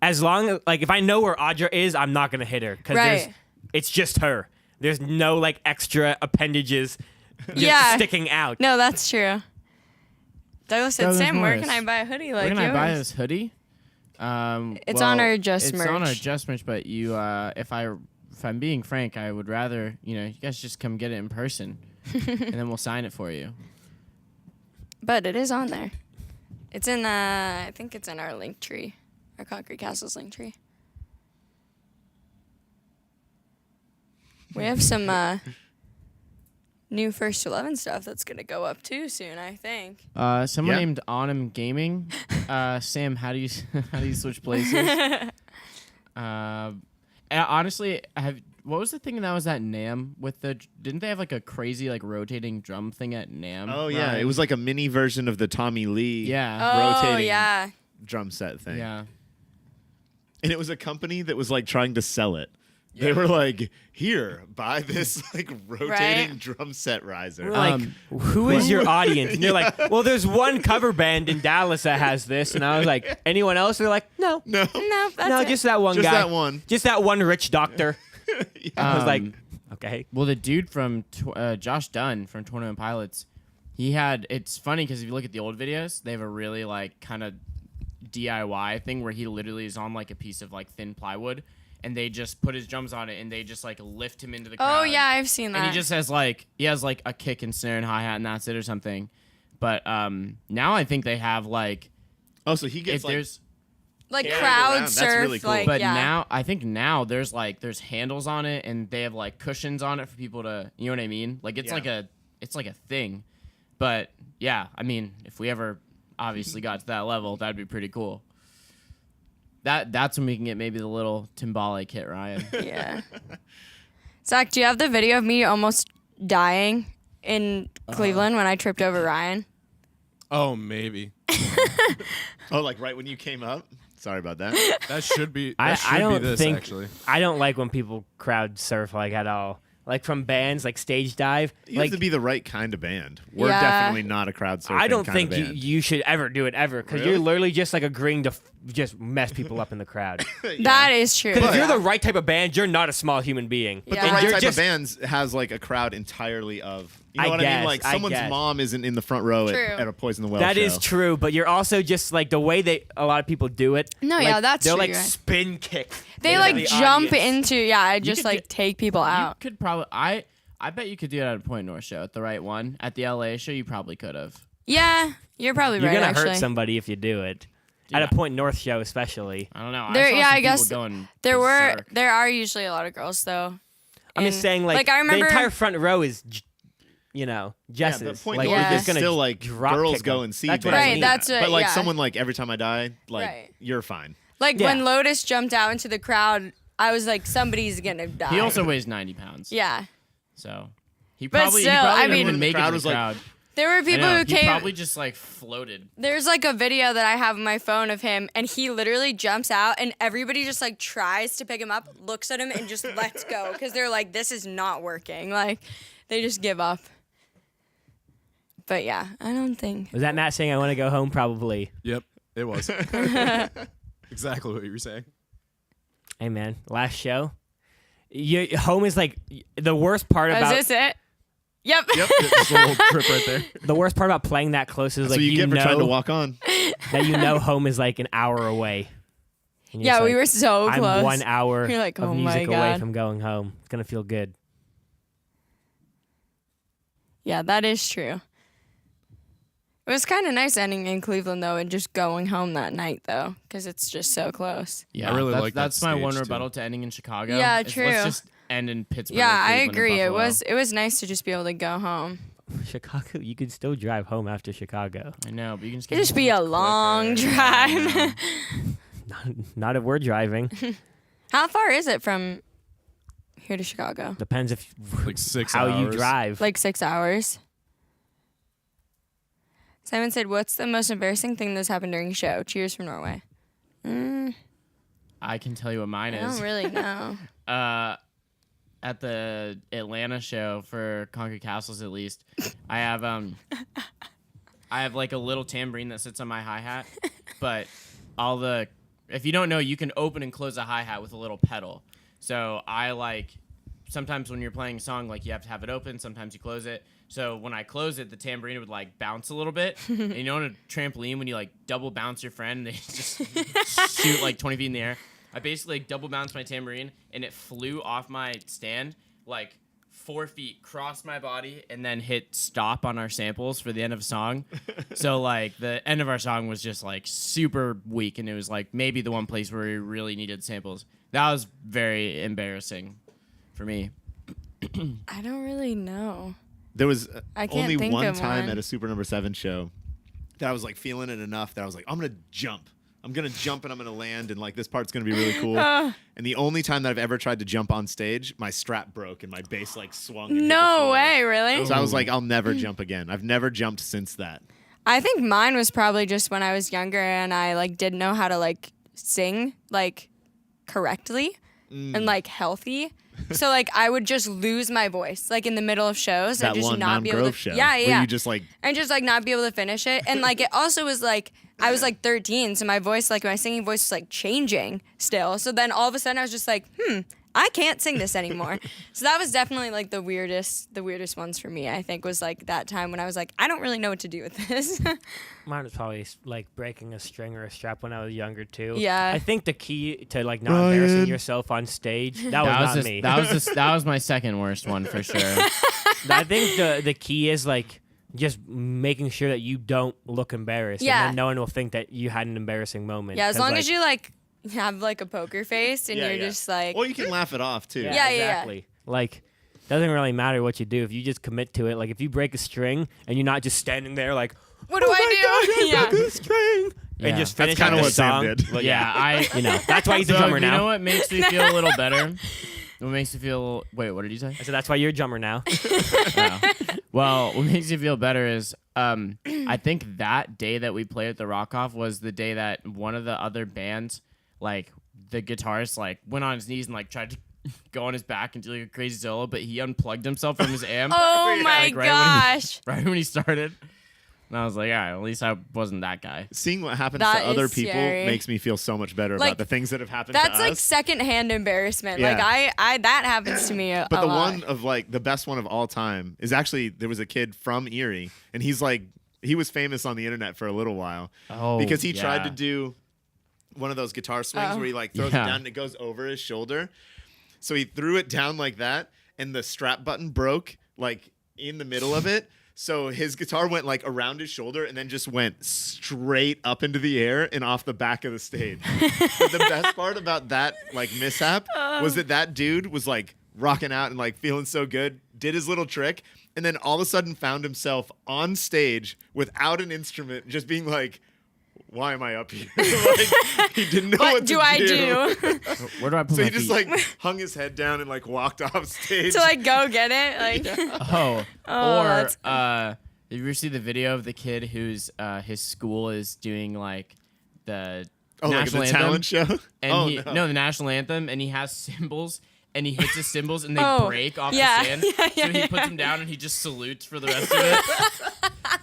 As long as like if I know where Audra is, I'm not gonna hit her because Right. it's just her. There's no like extra appendages just Yeah. sticking out. No, that's true. Douglas said, Douglas Sam, where Morris. can I buy a hoodie Where like can yours? I buy this hoodie? It's on our Just It's on our merch. Just merch, but you, if I'm being frank, I would rather you guys just come get it in person, and then we'll sign it for you. But it is on there. It's in, I think it's in our link tree, our Concrete Castle's link tree. We have some new First 11 stuff that's going to go up too soon, I think. Someone Yeah. named Onum Gaming. Sam, how do you how do you switch places? Honestly, what was the thing that was at NAMM with the? Didn't they have like a crazy like rotating drum thing at NAMM? Oh yeah, Ryan? it was like a mini version of the Tommy Lee Yeah. Oh, rotating yeah. drum set thing. Yeah. And it was a company that was like trying to sell it. They were like, "Here, buy this like rotating Right. drum set riser." We're like, who is your audience? And they're like, well, there's one cover band in Dallas that has this. And I was like, anyone else? They're like, no. No, No, that's No, it. just that one just guy. that one. Just that one rich doctor. I was like, okay. Well, the dude from Josh Dunn from Tournament Pilots, he had. It's funny because if you look at the old videos, they have a really like kind of DIY thing where he literally is on like a piece of like thin plywood, and they just put his drums on it and they just like lift him into the crowd. Oh, yeah, I've seen that. And he just has like a kick and snare and hi hat and that's it or something. But now I think they have like Oh, so he gets if like there's like Yeah, crowd around. That's surf, really cool. like, but yeah. now I think there's handles on it and they have like cushions on it for people to, you know what I mean? Like it's Yeah. like a thing. But yeah, I mean, if we ever obviously got to that level, that'd be pretty cool. That's when we can get maybe the little timbale kit, Ryan. Yeah. Zach, do you have the video of me almost dying in Cleveland when I tripped over Ryan? Oh, maybe. oh, like right when you came up. Sorry about that. That should be. I That should don't be this think actually. I don't like when people crowd surf like at all. Like from bands like stage dive. You like have to be the right kind of band. We're Yeah. definitely not a crowd surfing I don't kind think of you, band. you should ever do it ever because Really? you're literally just like agreeing to just mess people up in the crowd. That is true. Because if yeah. you're the right type of band, you're not a small human being. But Yeah. the And right you're type just- of bands has like a crowd entirely of. You know I what I guess, mean? Like I someone's guess. mom isn't in the front row True. at a Poison the Well That show. is true, but you're also just like the way a lot of people do it. No, like, yeah, that's they're true, like you're right. spin kick. They into like the jump audience. into, I just could like do- take people You out. could probably I bet you could do it at a Point North show at the right one. At the LA show, you probably could have. Yeah, you're probably You're right, gonna actually. hurt somebody if you do it. At a Yeah. Point North show, especially. I don't know. There- I saw yeah, some I people guess going berserk. there are usually a lot of girls though. I'm just And, saying, like I remember the entire front row is, Jess's. Yeah, but Point like, North yeah. we're is just gonna still like drop girls kick go them. and see. That's what bands. I Right, mean. that's what- But like yeah. someone like Every Time I Die, like Right. you're fine. Like Yeah. when Lotus jumped out into the crowd, I was like, somebody's gonna die. He also weighs 90 pounds. yeah. So he But probably, still, he probably I didn't mean- even make The crowd it to was the like- crowd. There were I people know, who he came. probably just like floated. There's like a video that I have on my phone of him, and he literally jumps out, and everybody just like tries to pick him up, looks at him, and just lets go because they're like, this is not working. Like, they just give up. But yeah, I don't think. Was that Matt saying I want to go home? Probably. Yep, it was. Exactly what you were saying. Hey man, last show. Home is like the worst part about. Is this it? Yep. Yep, it's a little trip right there. The worst part about playing that close is That's like what you get for trying to know walk on. that home is like an hour away. And you're Yeah, just we like, were so I'm close. 1 hour You're like, of oh music my away God. from going home. It's gonna feel good. Yeah, that is true. It was kind of nice ending in Cleveland though, and just going home that night though, because it's just so close. Yeah, I really that's, like that that's my one stage, too. rebuttal to ending in Chicago. Yeah, is true. Let's just end in Pittsburgh. Yeah, or I Cleveland or agree. It Buffalo. was nice to just be able to go home. Chicago, you could still drive home after Chicago. I know, but you can just It'd get just home be a much long quicker. drive. Yeah, I know. Not if we're driving. How far is it from here to Chicago? Depends if Like 6 how hours. you drive. Like 6 hours. Simon said, "What's the most embarrassing thing that's happened during a show?" Cheers from Norway. I can tell you what mine I is. don't really know. At the Atlanta show for Concord Castles, at least, I have like a little tambourine that sits on my hi-hat, but if you don't know, you can open and close a hi-hat with a little pedal. So I like sometimes when you're playing a song, like you have to have it open. Sometimes you close it. So when I close it, the tambourine would like bounce a little bit. And you know, on a trampoline, when you like double bounce your friend, and they just shoot like 20 feet in the air. I basically like double bounced my tambourine, and it flew off my stand like 4 feet, crossed my body, and then hit stop on our samples for the end of a song. So like the end of our song was just like super weak, and it was like maybe the one place where we really needed samples. That was very embarrassing for me. I don't really know. There was I can't only think one of time one. at a Super Number 7 show that I was like feeling it enough that I was like, I'm gonna jump. I'm gonna jump and I'm gonna land, and like this part's gonna be really cool. And the only time that I've ever tried to jump on stage, my strap broke and my bass like swung. and hit the No floor. way, really? So I was like, I'll never jump again. I've never jumped since that. I think mine was probably just when I was younger and I like didn't know how to like sing like correctly and like healthy. So like I would just lose my voice like in the middle of shows That and just one not Mountain be able Grove to show. Yeah, Where yeah. you just like And just like not be able to finish it. And like it also was like I was like 13, so my voice, like my singing voice was like changing still. So then all of a sudden I was just like, I can't sing this anymore. So that was definitely like the weirdest ones for me, I think, was like that time when I was like, I don't really know what to do with this. Mine was probably like breaking a string or a strap when I was younger too. Yeah. I think the key to like not embarrassing yourself on stage that was not me. That was my second worst one for sure. I think the key is like just making sure that you don't look embarrassed. Yeah. And then no one will think that you had an embarrassing moment. Yeah, as 'Cause, long like, as you like have like a poker face and Yeah, you're yeah. just like, Or you can laugh it off too. Yeah. exactly. Like, doesn't really matter what you do if you just commit to it. Like, if you break a string and you're not just standing there like, what do I do? broke a string, Yeah. and just That's finish kinda the what Sam song. did. But Yeah, that's why he's a So, drummer you now. know what makes me feel a little better? What makes me feel? Wait, what did you say? I said that's why you're a drummer now. Oh. Well, what makes you feel better is I think that day that we played at the Rock Off was the day that one of the other bands, like the guitarist, like went on his knees and like tried to go on his back and do like a crazy solo, but he unplugged himself from his amp. Oh my Like, gosh. right when he started. And I was like, yeah, at least I wasn't that guy. Seeing what happens That to other is people scary. makes me feel so much better Like, about the things that have happened That's to like us. secondhand embarrassment. Yeah. Like I that happens to me a But the lot. one of like the best one of all time is actually there was a kid from Erie, and he's like he was famous on the internet for a little while because he tried to do one of those guitar swings Oh. where he like throws it down and it goes over his shoulder. So he threw it down like that, and the strap button broke like in the middle of it. So his guitar went like around his shoulder and then just went straight up into the air and off the back of the stage. But the best part about that like mishap was that dude was like rocking out and like feeling so good, did his little trick, and then all of a sudden found himself on stage without an instrument, just being like, why am I up here? Like, he didn't know what do I do? Where do I put So my he just feet? like hung his head down and like walked off stage. To like go get it? Like Oh, Oh, or that's- have you ever seen the video of the kid whose his school is doing like the like national the anthem? talent show? And no. the national anthem, and he has cymbals, and he hits his cymbals, and they Oh, break off yeah. the stand. Yeah, So he puts them down, and he just salutes for the rest of it.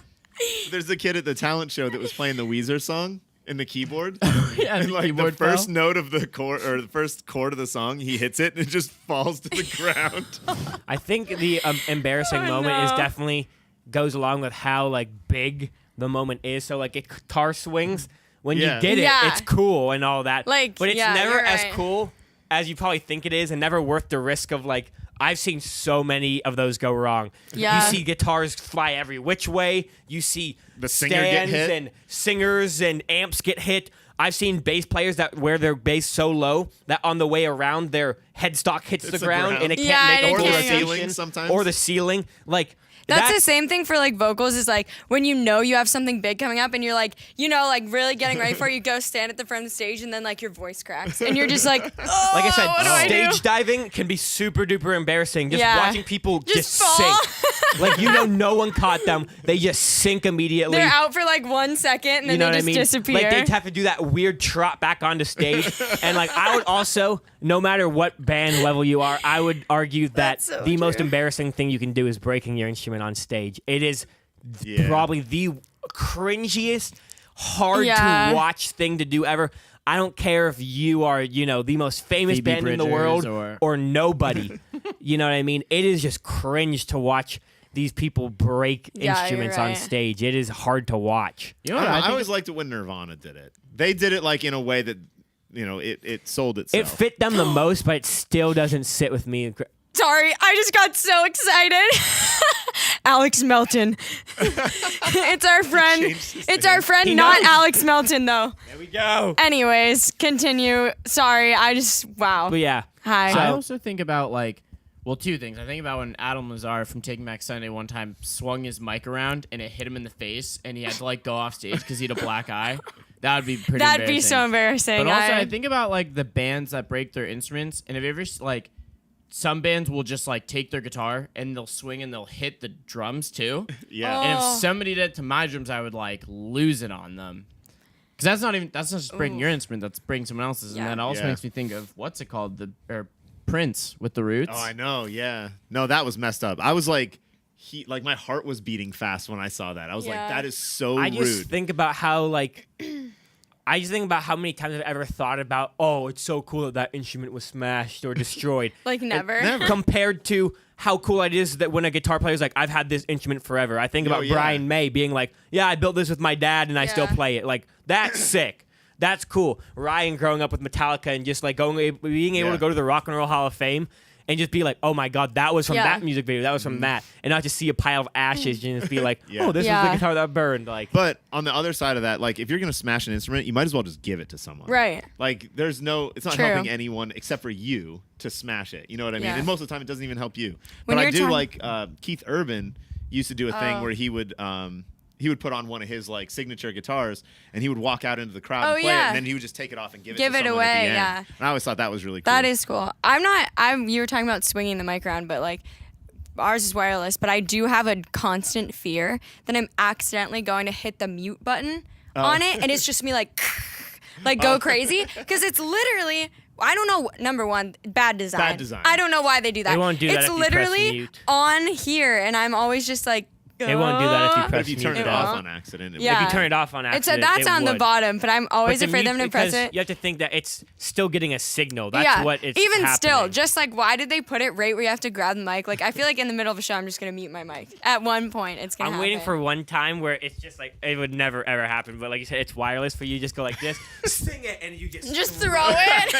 There's a kid at the talent show that was playing the Weezer song in the keyboard. Yeah, And the like the keyboard first fell. note of the chord or the first chord of the song, he hits it and it just falls to the ground. I think the embarrassing Oh, moment is no. definitely goes along with how like big the moment is. So like a guitar swings when Yeah. you get it, Yeah. it's cool and all that. Like, but it's yeah, never you're as right. cool as you probably think it is, and never worth the risk of like. I've seen so many of those go wrong. Yeah. You see guitars fly every which way. You see The singer get stands hit. and singers and amps get hit. I've seen bass players that wear their bass so low that on the way around their headstock hits the the ground ground. and it Yeah, can't make I a full did Or the hear you. ceiling rotation. sometimes. Or the ceiling. Like That's the same thing for like vocals is like when you know you have something big coming up and you're like, you know, like really getting ready for it, you go stand at the front of the stage and then like your voice cracks and you're just like, oh, Like I said, what do I do? stage diving can be super duper embarrassing. Just Yeah. watching people just fall. sink. Like no one caught them. They just sink immediately. They're out for like 1 second and then You know they what I just mean? disappear. Like they'd have to do that weird trot back onto stage. And like I would also, no matter what band level you are, I would argue that That's so the most true. embarrassing thing you can do is breaking your instrument on stage. It is Yeah. probably the cringiest, hard Yeah. to watch thing to do ever. I don't care if you are, you know, the most famous Phoebe band in the Bridgers world or- nobody. You know what I mean? It is just cringe to watch these people break Yeah, you're instruments on right. stage. It is hard to watch. You know I, what don't know, I I think always liked it when Nirvana did it. They did it like in a way that, you know, it sold itself. It fit them the most, but it still doesn't sit with me. Sorry, I just got so excited. Alex Melton. It's our friend. changed his It's name. our friend, He not knows. Alex Melton though. There we go. Anyways, continue. Sorry, I just wow. But yeah, Hi. I also think about like, well, two things. I think about when Adam Lazar from Taking Back Sunday one time swung his mic around and it hit him in the face, and he had to like go off stage because he had a black eye. That would be pretty. That'd be so embarrassing. But also, I think about like the bands that break their instruments, and have you ever like, some bands will just like take their guitar and they'll swing and they'll hit the drums too. Yeah. And Oh. if somebody did it to my drums, I would like lose it on them. Because that's not just breaking your instrument, that's breaking someone else's. Yeah. And that also Yeah. makes me think of what's it called? Prince with the Roots. Oh, I know. Yeah. No, that was messed up. I was like, my heart was beating fast when I saw that. I was like, Yeah. that is so I just rude. think about how like. I just think about how many times I've ever thought about, oh, it's so cool that instrument was smashed or destroyed. like never. never. Compared to how cool it is that when a guitar player is like, I've had this instrument forever. I think Oh, about yeah. Brian May being like, yeah, I built this with my dad and I still Yeah. play it. Like, that's sick. That's cool. Ryan growing up with Metallica and just like being able Yeah. to go to the Rock and Roll Hall of Fame and just be like, oh my God, that was from Yeah. that music video. That was from that. And not just see a pile of ashes and just be like, Yeah. oh, this was Yeah. the guitar that burned. Like, But on the other side of that, like, if you're going to smash an instrument, you might as well just give it to someone. Right. Like, it's not True. helping anyone except for you to smash it. You know what I mean? Yeah. And most of the time, it doesn't even help you. When But I you're do trying- like Keith Urban used to do a thing Oh. where he would put on one of his like signature guitars and he would walk out into the crowd Oh, and play yeah. it, and then he would just take it off and give Give it it to someone at away, the end. yeah. And I always thought that was really cool. That is cool. You were talking about swinging the mic around, but like ours is wireless, but I do have a constant fear that I'm accidentally going to hit the mute button on it and it's just me like go crazy because it's literally I don't know. Number one, bad design. Bad design. I don't know why they do that. They won't do that It's if you press literally mute. on here, and I'm always just like. They won't do that if you "Ah." But press if you turn mute it It off won't. on accident, it Yeah. If you turn it off on It's accident, that's it on the would. bottom, but I'm always But the afraid them to mute- press because it. You have to think that it's still getting a signal. That's yeah, what it's even happening. still, just like why did they put it right where you have to grab the mic? Like I feel like in the middle of a show, I'm just gonna mute my mic. At one point, it's gonna. I'm waiting happen. for one time where it's just like it would never ever happen. But like you said, it's wireless for you. Just go like this, sing it, and you Just throw it.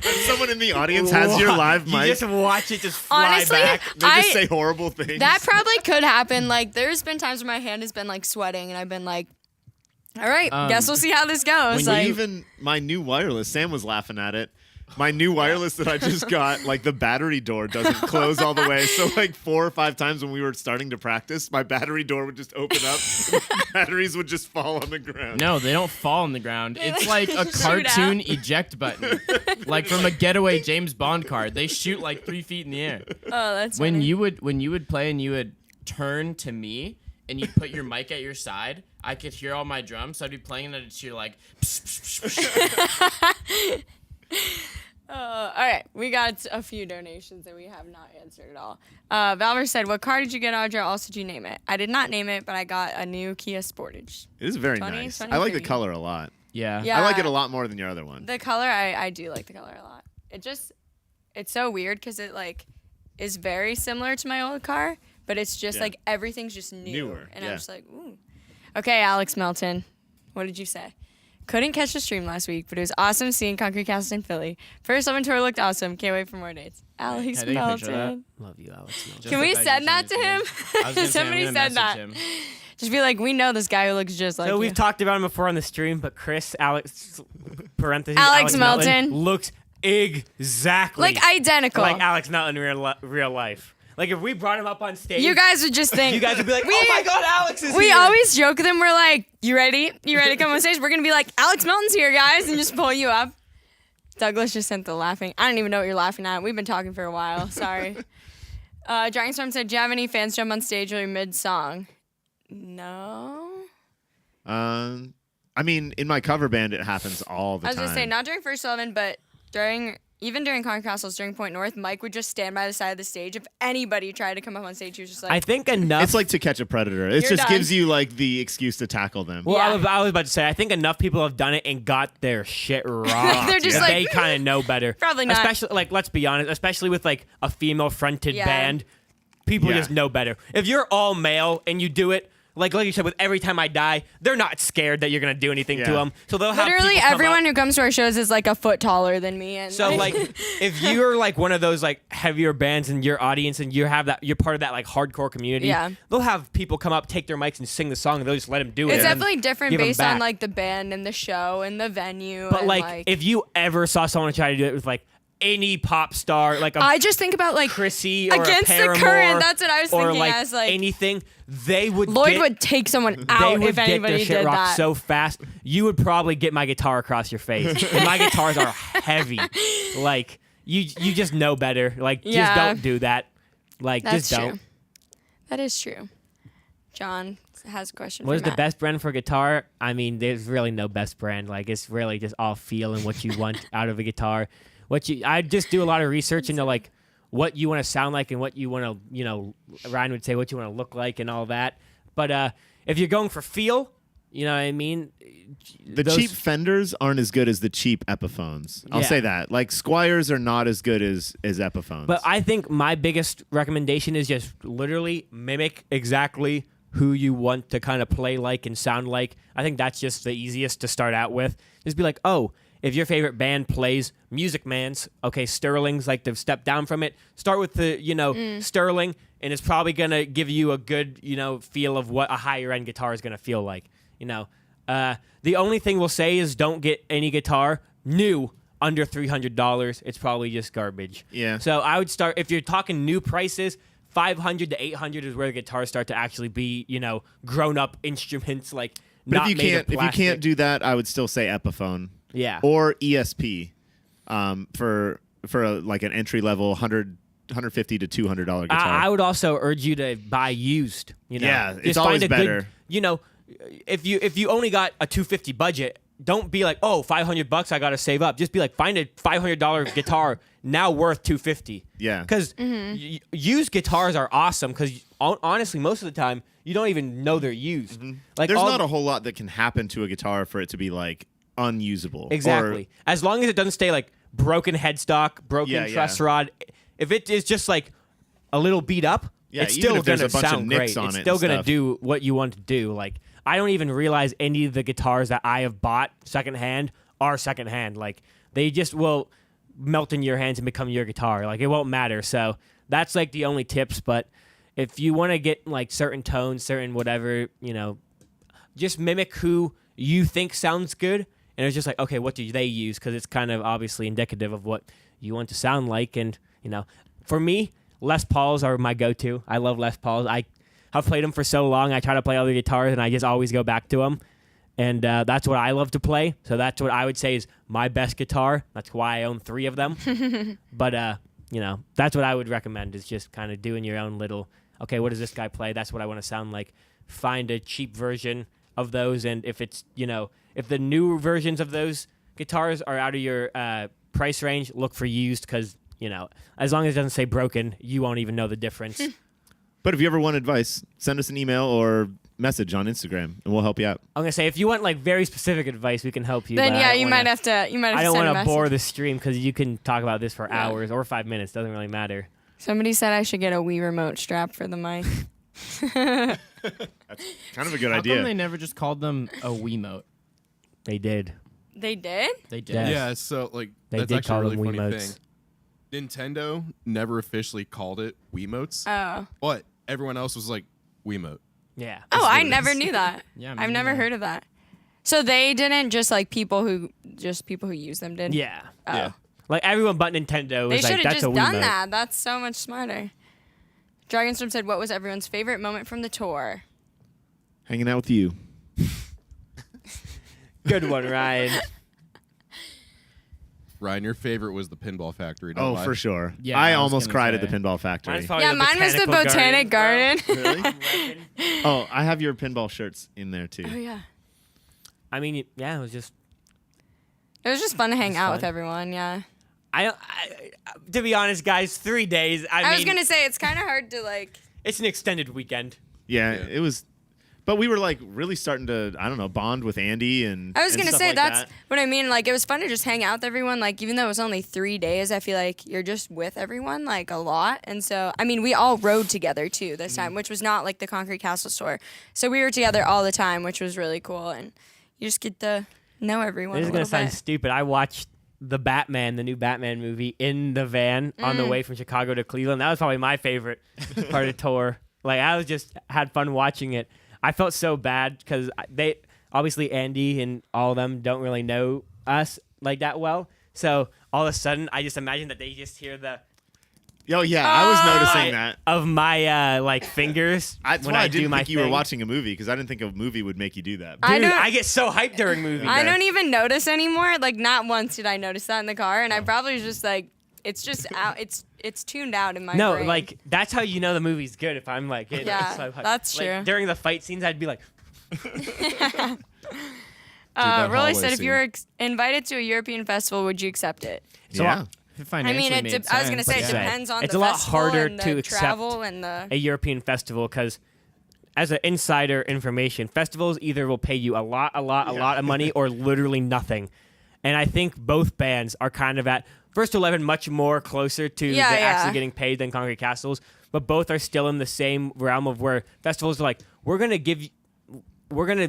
when someone in the audience has your live You mic, just watch it just fly Honestly, back. they just say horrible things. That probably could happen. Like like, there's been times where my hand has been like sweating, and I've been like, all right, guess we'll see how this goes. Like, even my new wireless, Sam was laughing at it. My new wireless that I just got, like the battery door doesn't close all the way. So like 4 or 5 times when we were starting to practice, my battery door would just open up. And the batteries would just fall on the ground. No, they don't fall on the ground. It's like a Shoot cartoon out. eject button, like from a Getaway James Bond card. They shoot like 3 feet in the air. oh, that's When funny. you would play and you would turn to me and you put your mic at your side, I could hear all my drums. So I'd be playing and I'd hear like. All right, we got a few donations that we have not answered at all. Valver said, "What car did you get, Audra? Also, did you name it?" I did not name it, but I got a new Kia Sportage. It is very 20, nice. 20, I like the 30. color a lot. Yeah. Yeah. I like it a lot more than your other one. The color, I do like the color a lot. It's so weird because it like is very similar to my old car, but it's just Yeah. like everything's just new. Newer, And yeah. I'm just like, ooh. Okay, Alex Melton, what did you say? Couldn't catch the stream last week, but it was awesome seeing Concrete Castle in Philly. First Oven tour looked awesome. Can't wait for more dates. Alex Can I take a picture of Melton. Love you, Alex. No. Can we Just send that to him? I was gonna say, I'm Somebody gonna said that. message him. Just be like, we know this guy who looks just like So you. we've talked about him before on the stream, but Alex Alex Melton. looks exactly like identical. like Alex Melton in real life. Like if we brought him up on stage, You guys would just think. you guys would be like, "Oh my God, Alex is We here!" always joke with them. We're like, "You ready? You ready to come on stage?" We're gonna be like, "Alex Melton's here, guys," and just pull you up. Douglas just sent the laughing. I don't even know what you're laughing at. We've been talking for a while. Sorry. Dragon Storm said, "Do you have any fans jump on stage or mid song?" No. I mean, in my cover band, it happens all the I was time. gonna say not during First 11, but even during Concrete Castles, during Point North, Mike would just stand by the side of the stage. If anybody tried to come up on stage, he was just like, I think enough. It's like To Catch a Predator. It You're just done. gives you like the excuse to tackle them. well, Yeah. I was about to say, I think enough people have done it and got their shit rocked. They're just that like, they kind of know better. Probably not. Especially, like, let's be honest, especially with like a female-fronted Yeah. band, people Yeah. just know better. If you're all male and you do it, like you said, with Every Time I Die, they're not scared that you're gonna do anything to Yeah. them. So they'll have literally people come everyone up. who comes to our shows is like a foot taller than me. And So like, if you're like one of those like heavier bands in your audience and you have that, you're part of that like hardcore community. Yeah. They'll have people come up, take their mics, and sing the song, and they'll just let them do it. it's and definitely different give 'em based on back. like the band and the show and the venue. But and, like, if you ever saw someone try to do it with like any pop star, like a I just think about like Chrissy or Against a the Paramore, Current, that's what I was or thinking like as, like, anything, they would Lloyd get, would take someone they out would if get anybody their shit did rocked that. so fast. You would probably get my guitar across your face. And my guitars are heavy. Like you just know better. Like Yeah. just don't do that. Like That's just true. don't. That is true. John has a question. What for is the Matt. best brand for guitar? I mean, there's really no best brand. Like it's really just all feel and what you want out of a guitar. I just do a lot of research into like what you want to sound like and what you want to, Ryan would say what you want to look like and all that. But if you're going for feel, you know what I mean? The Those- cheap Fenders aren't as good as the cheap Epiphones. I'll Yeah. say that. Like Squires are not as good as Epiphones. But I think my biggest recommendation is just literally mimic exactly who you want to kind of play like and sound like. I think that's just the easiest to start out with. Just be like, oh, if your favorite band plays Music Man's, okay, Sterling's like to step down from it. Start with the, Sterling, and it's probably going to give you a good, feel of what a higher end guitar is going to feel like. The only thing we'll say is don't get any guitar new under $300. It's probably just garbage. Yeah. So I would start, if you're talking new prices, $500 to $800 is where the guitars start to actually be, grown up instruments, like But not if you made of can't plastic. do that, I would still say Epiphone. Yeah. Or ESP, for like an entry level $150 to $200 guitar. I would also urge you to buy used. Yeah, it's Just always find a better. Good, if you only got a $250 budget, don't be like, oh, $500 I got to save up. Just be like, find a $500 guitar now worth $250. Yeah. Because used guitars are awesome. Because honestly, most of the time you don't even know they're used. Like There's all not a whole lot that can happen to a guitar for it to be like unusable. Exactly. As long as it doesn't stay like broken headstock, broken Yeah, truss yeah. rod. If it is just like a little beat up, Yeah, it's even still if there's gonna a bunch of sound nicks great. on It's it still and gonna stuff. do what you want to do. Like I don't even realize any of the guitars that I have bought secondhand are secondhand. Like they just will melt in your hands and become your guitar. Like it won't matter. So that's like the only tips. But if you want to get like certain tones, certain whatever, just mimic who you think sounds good. And it's just like, okay, what do they use? Because it's kind of obviously indicative of what you want to sound like. And, for me, Les Pauls are my go-to. I love Les Pauls. I've played them for so long. I try to play other guitars, and I just always go back to them. And that's what I love to play. So that's what I would say is my best guitar. That's why I own 3 of them. But, that's what I would recommend is just kind of doing your own little, okay, what does this guy play? That's what I want to sound like. Find a cheap version of those. And if it's, if the new versions of those guitars are out of your price range, look for used because, as long as it doesn't say broken, you won't even know the difference. But if you ever want advice, send us an email or message on Instagram, and we'll help you out. I'm gonna say if you want like very specific advice, we can help you. Then but yeah, I you might have to. I don't want want to bore the stream because you can talk about this for hours or 5 minutes. Doesn't really matter. Somebody said I should get a Wii remote strap for the mic. That's kind of a good How idea. come they never just called them a Wiimote? They did. They did? They did. Yeah. Yeah, so like They that's did actually call a really them funny Wiimotes. thing. Nintendo never officially called it Wiimotes, Oh. but everyone else was like Wiimote. Yeah. Oh, what I it never is. knew that. Yeah, I've never heard of that. So they didn't just like people who use them did? Yeah. Oh. Yeah. Like everyone but Nintendo They was should like, have that's a just done Wiimote. that. That's so much smarter. Dragonstorm said, what was everyone's favorite moment from the tour? Hanging out with you. Good one, Ryan. Ryan, your favorite was the Pinball Factory. Don't Oh, lie. for sure. Yeah, I I was almost gonna cried at the say. Pinball Factory. Mine's probably Yeah, mine was the Botanic Garden. Really? Oh, I have your pinball shirts in there too. Oh, yeah. I mean, yeah, it was just. It was just fun to hang It's out fun. with everyone, yeah. To be honest, guys, 3 days. I I was mean, going to say, it's kind of hard to like... it's an extended weekend. Yeah, Yeah. it was. But we were like really starting to, I don't know, bond with Andy and. I was and going to stuff say, like that's that. what I mean. Like, it was fun to just hang out with everyone. Like, even though it was only 3 days, I feel like you're just with everyone, like, a lot. And so, I mean, we all rode together, too, this time, which was not like the Concrete Castle tour. So we were together all the time, which was really cool. And you just get to know everyone This a is gonna little sound bit. stupid. I watched the new Batman movie, in the van on the way from Chicago to Cleveland. That was probably my favorite part of the tour. Like I was just had fun watching it. I felt so bad because they obviously Andy and all of them don't really know us like that well. So all of a sudden, I just imagine that they just hear the Oh yeah, I was noticing that. of my like fingers That's when why I I do didn't my think you were thing. watching a movie because I didn't think a movie would make you do that. I Dude, don't- I get so hyped during movies. I don't even notice anymore. Like, not once did I notice that in the car. And I probably was just like, it's just out. It's tuned out in my No, brain. like that's how you know the movie's good. If I'm like, getting Yeah, so hyped. that's Like, true. during the fight scenes, I'd be like, that Rolly hallway said, if scene. you were invited to a European festival, would you accept it? Yeah. I mean, I was gonna say it Yeah. depends on It's the a lot festival harder and the to accept travel and the. a European festival because as an insider information, festivals either will pay you a lot of money or literally nothing. And I think both bands are kind of at First to 11 much more closer to Yeah, the yeah. actually getting paid than Concrete Castles, but both are still in the same realm of where festivals are like, we're gonna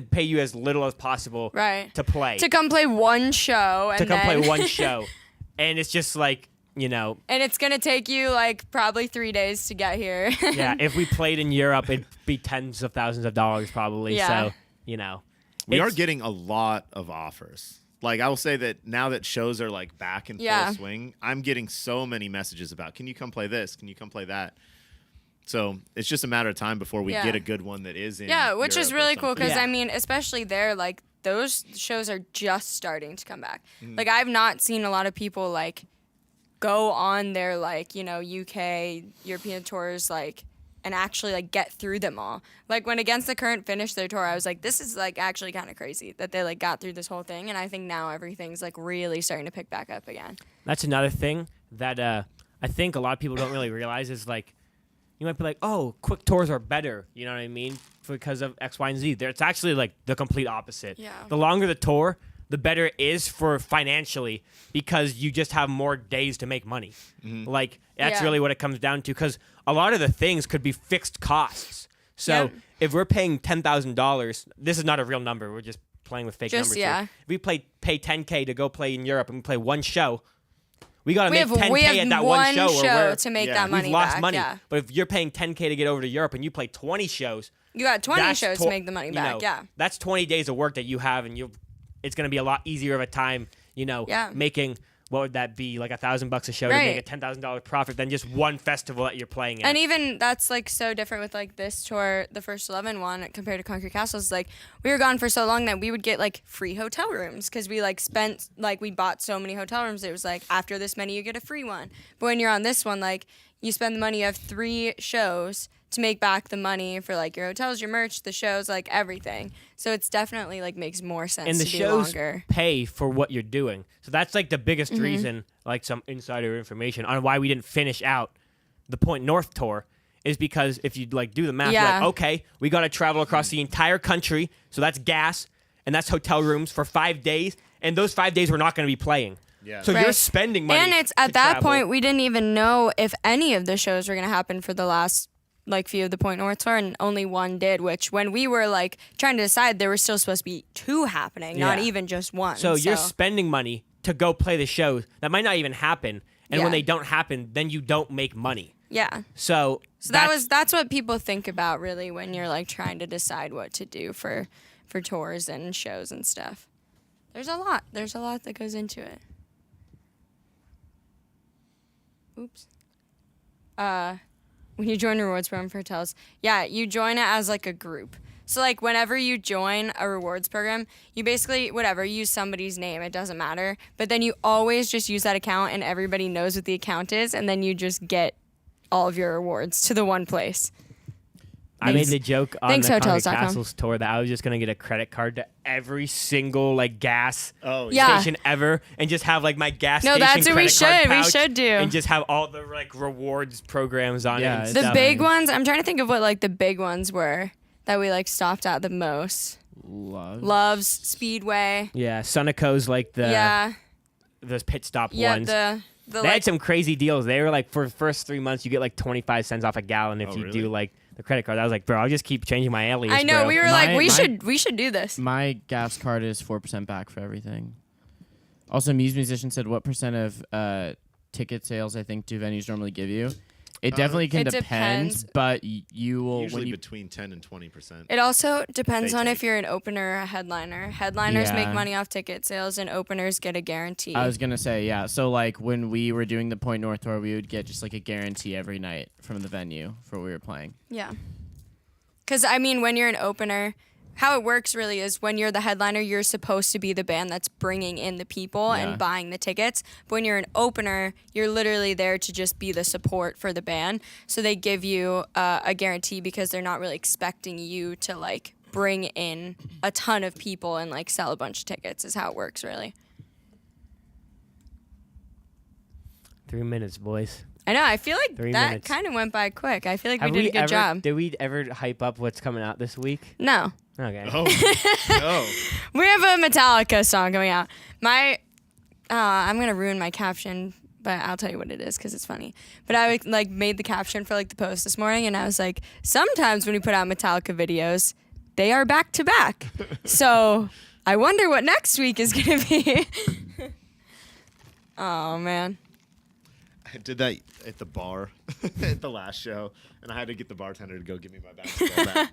pay you as little as possible Right. to play. To come play one show and to come then, play one show. And it's just like, and it's gonna take you like probably 3 days to get here. yeah, if we played in Europe, it'd be tens of thousands of dollars probably. Yeah. So, We are it's- getting a lot of offers. Like I will say that now that shows are like back in Yeah. full swing, I'm getting so many messages about, can you come play this? Can you come play that? So it's just a matter of time before we Yeah. get a good one that is in. Yeah, which is Europe or really cool something. because Yeah. I mean, especially there, like those shows are just starting to come back. Like I've not seen a lot of people like go on their like UK European tours like and actually like get through them all. Like when Against the Current finished their tour, I was like, this is like actually kind of crazy that they like got through this whole thing. And I think now everything's like really starting to pick back up again. That's another thing that I think a lot of people don't really realize is like, you might be like, oh, quick tours are better. You know what I mean? Because of X, Y, and Z. It's actually like the complete opposite. Yeah. The longer the tour, the better it is for financially because you just have more days to make money. Like that's Yeah. really what it comes down to because a lot of the things could be fixed costs. So Yep. if we're paying $10,000, this is not a real number. We're just playing with fake Just, numbers. yeah. Here. If we pay $10K to go play in Europe and we play one show, We got to We make have 10K at that one show. to make that we've money lost back. money. Yeah. But if you're paying 10K to get over to Europe and you play 20 shows, You got 20 that's shows to make the money back. Yeah. That's 20 days of work that you have, and it's going to be a lot easier of a time, making, what would that be, like $1,000 a show to make a $10,000 profit than just one festival that you're playing at. And even that's like so different with like this tour, the First 11 one, compared to Concrete Castles. Like we were gone for so long that we would get like free hotel rooms because we we bought so many hotel rooms. It was like after this many you get a free one. But when you're on this one, like you spend the money, you have 3 shows to make back the money for like your hotels, your merch, the shows, like everything. So it's definitely like makes more sense and the to be shows longer. pay for what you're doing. So that's like the biggest reason, like some insider information on why we didn't finish out the Point North tour is because if you like do the math, you're like, okay, we got to travel across the entire country. So that's gas and that's hotel rooms for 5 days. And those 5 days we're not going to be playing. Yeah. So you're spending money. And it's at that point, we didn't even know if any of the shows were going to happen for the last like few of the Point North tour, and only one did, which when we were like trying to decide, there were still supposed to be 2 happening, not even just one. So you're spending money to go play the shows that might not even happen. And when they don't happen, then you don't make money. Yeah. So that's what people think about really when you're like trying to decide what to do for tours and shows and stuff. There's a lot that goes into it. Oops. When you join a rewards program for hotels, you join it as like a group. So like whenever you join a rewards program, you basically use somebody's name, it doesn't matter. But then you always just use that account and everybody knows what the account is, and then you just get all of your rewards to the one place. I made the joke on the Concrete Hotels.com. Castles tour that I was just gonna get a credit card to every single like gas Yeah. station ever, and just have like my gas No, station that's what we credit card should. We pouch, should do. and just have all the like rewards programs on it. Yeah, And it's The stuff. big ones, I'm trying to think of what like the big ones were that we like stopped at the most. Loves, Speedway. Yeah, Sunoco's like the pit stop ones. The They like, had some crazy deals. They were like, for the first 3 months, you get like 25 cents off a gallon if you do like the credit card. I was like, bro, I'll just keep changing my alias. I know, bro. we were like, we should do this. My gas card is 4% back for everything. Also, Muse Musician said, what percent of ticket sales I think do venues normally give you? It definitely can it depend, depends. but you will Usually when you between 10 and 20%. It also depends They on take. if you're an opener or a headliner. Headliners make Yeah. money off ticket sales, and openers get a guarantee. I was gonna say, yeah. So like when we were doing the Point North tour, we would get just like a guarantee every night from the venue for what we were playing. Yeah. Because, I mean, when you're an opener, how it works really is when you're the headliner, you're supposed to be the band that's bringing in the people and buying the tickets. But when you're an opener, you're literally there to just be the support for the band. So they give you a guarantee because they're not really expecting you to, like, bring in a ton of people and, like, sell a bunch of tickets is how it works, really. 3 minutes, boys. I know. I feel like 3 that minutes. kind of went by quick. I feel like Have we did a good ever, job. Did we ever hype up what's coming out this week? No. Okay. Oh, no. We have a Metallica song coming out. I'm gonna ruin my caption, but I'll tell you what it is because it's funny. But I like made the caption for like the post this morning, and I was like, sometimes when we put out Metallica videos, they are back to back. So I wonder what next week is gonna be. Oh man. I did that at the bar at the last show, and I had to get the bartender to go give me my basketball back.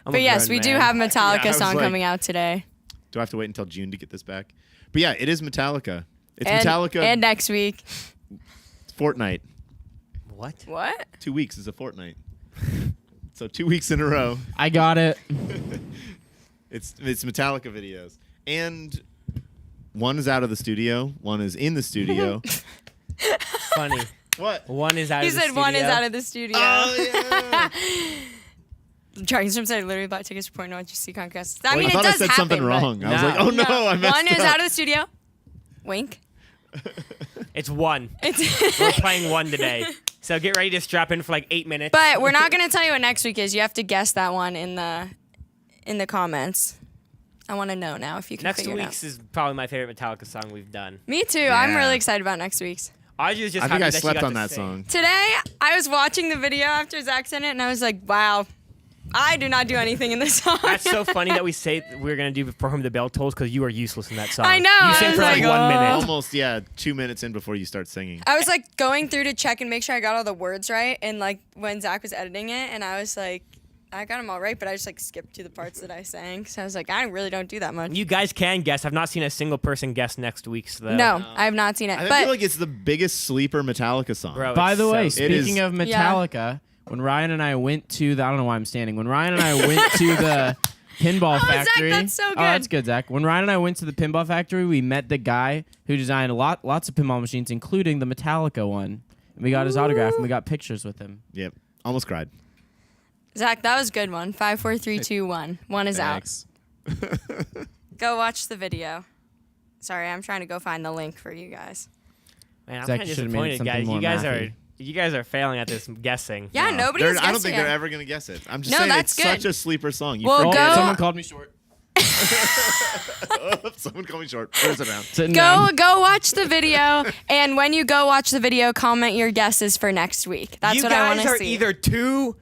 But yes, we do have a Metallica I was song like- coming out today. Do I have to wait until June to get this back? But yeah, it is Metallica. It's And, Metallica and next week. fortnight. What? What? 2 weeks is a fortnight. So 2 weeks in a row. I got it. It's Metallica videos. And one is out of the studio, one is in the studio. Funny. What? One is out He of the said studio. one is out of the studio. Oh, yeah. Dragon Storm said I literally bought tickets for Point North to see Conquest. I mean, I thought it I does said happen, something but- wrong. I was No. like, oh no, I messed One is up. out of the studio. Wink. It's one. It's We're playing one today. So get ready to strap in for like 8 minutes. but we're not gonna tell you what next week is. You have to guess that one in the comments. I want to know now if you can Next figure it out. week's is probably my favorite Metallica song we've done. Me too. I'm Yeah. really excited about next week's. Audrey was just I happy think I that she slept got on to that sing. song. Today, I was watching the video after Zach sent it, and I was like, wow, I do not do anything in this song. That's so funny that we say we're gonna do For Whom the Bell Tolls because you are useless in that song. I know, You I sing was for like like, 1 minute. Almost, yeah, 2 minutes in before you start singing. I was like going through to check and make sure I got all the words right, and like when Zach was editing it, and I was like, I got them all right, but I just like skipped to the parts that I sang. So I was like, I really don't do that much. You guys can guess. I've not seen a single person guess next week's though. No, I have not seen it. I but feel like it's the biggest sleeper Metallica song. Bro, By it's the way, so- It is- speaking of Metallica, when Ryan and I went to the, I don't know why I'm standing. When Ryan and I went to the pinball Zach, factory. that's so Oh, that's good. good, Zach. When Ryan and I went to the pinball factory, we met the guy who designed lots of pinball machines, including the Metallica one. And we got his autograph and we got pictures with him. Yep. Almost cried. Zach, that was a good one. 5, 4, 3, 2, 1. One is Thanks. out. Go watch the video. Sorry, I'm trying to go find the link for you guys. Man, I'm Zach, kind you of should've made it disappointed, something guys. more You guys are failing at this guessing. Yeah, nobody has I don't guessed think it they're yet. ever going to guess it. I'm just No, saying that's it's good. such a sleeper song. You Well, forget go- it. Someone called me short. Someone call me short. Where's it around? Sitting Go down. go watch the video, and when you go watch the video, comment your guesses for next week. That's you what I want guys to are see. either too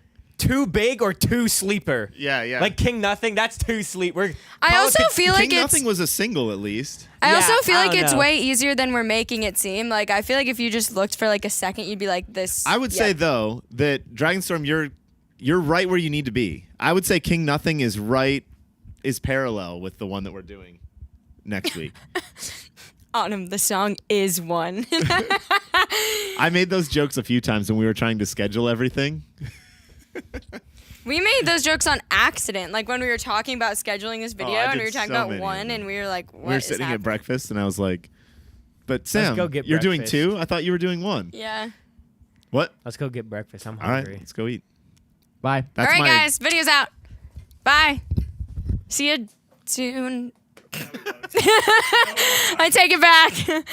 big or too sleeper. Yeah, yeah. Like King Nothing, that's too sleep. I also feel like King it's. Nothing was a single at least. I Yeah, also feel I like don't it's know. way easier than we're making it seem. Like I feel like if you just looked for like a second, you'd be like this. I would say though that Dragonstorm, you're right where you need to be. I would say King Nothing is parallel with the one that we're doing next week. Autumn, the song is one. I made those jokes a few times when we were trying to schedule everything. We made those jokes on accident, like when we were talking about scheduling this video, I and did we were talking so about many of one, them. and we were like, "What We were is sitting at happening?" breakfast, and I was like, "But Sam, go get you're doing breakfast. two? I thought you were doing one." Yeah. What? Let's go get breakfast. I'm All right, hungry. let's go eat. Bye. That's All right, my guys, video's out. Bye. See you soon. I take it back.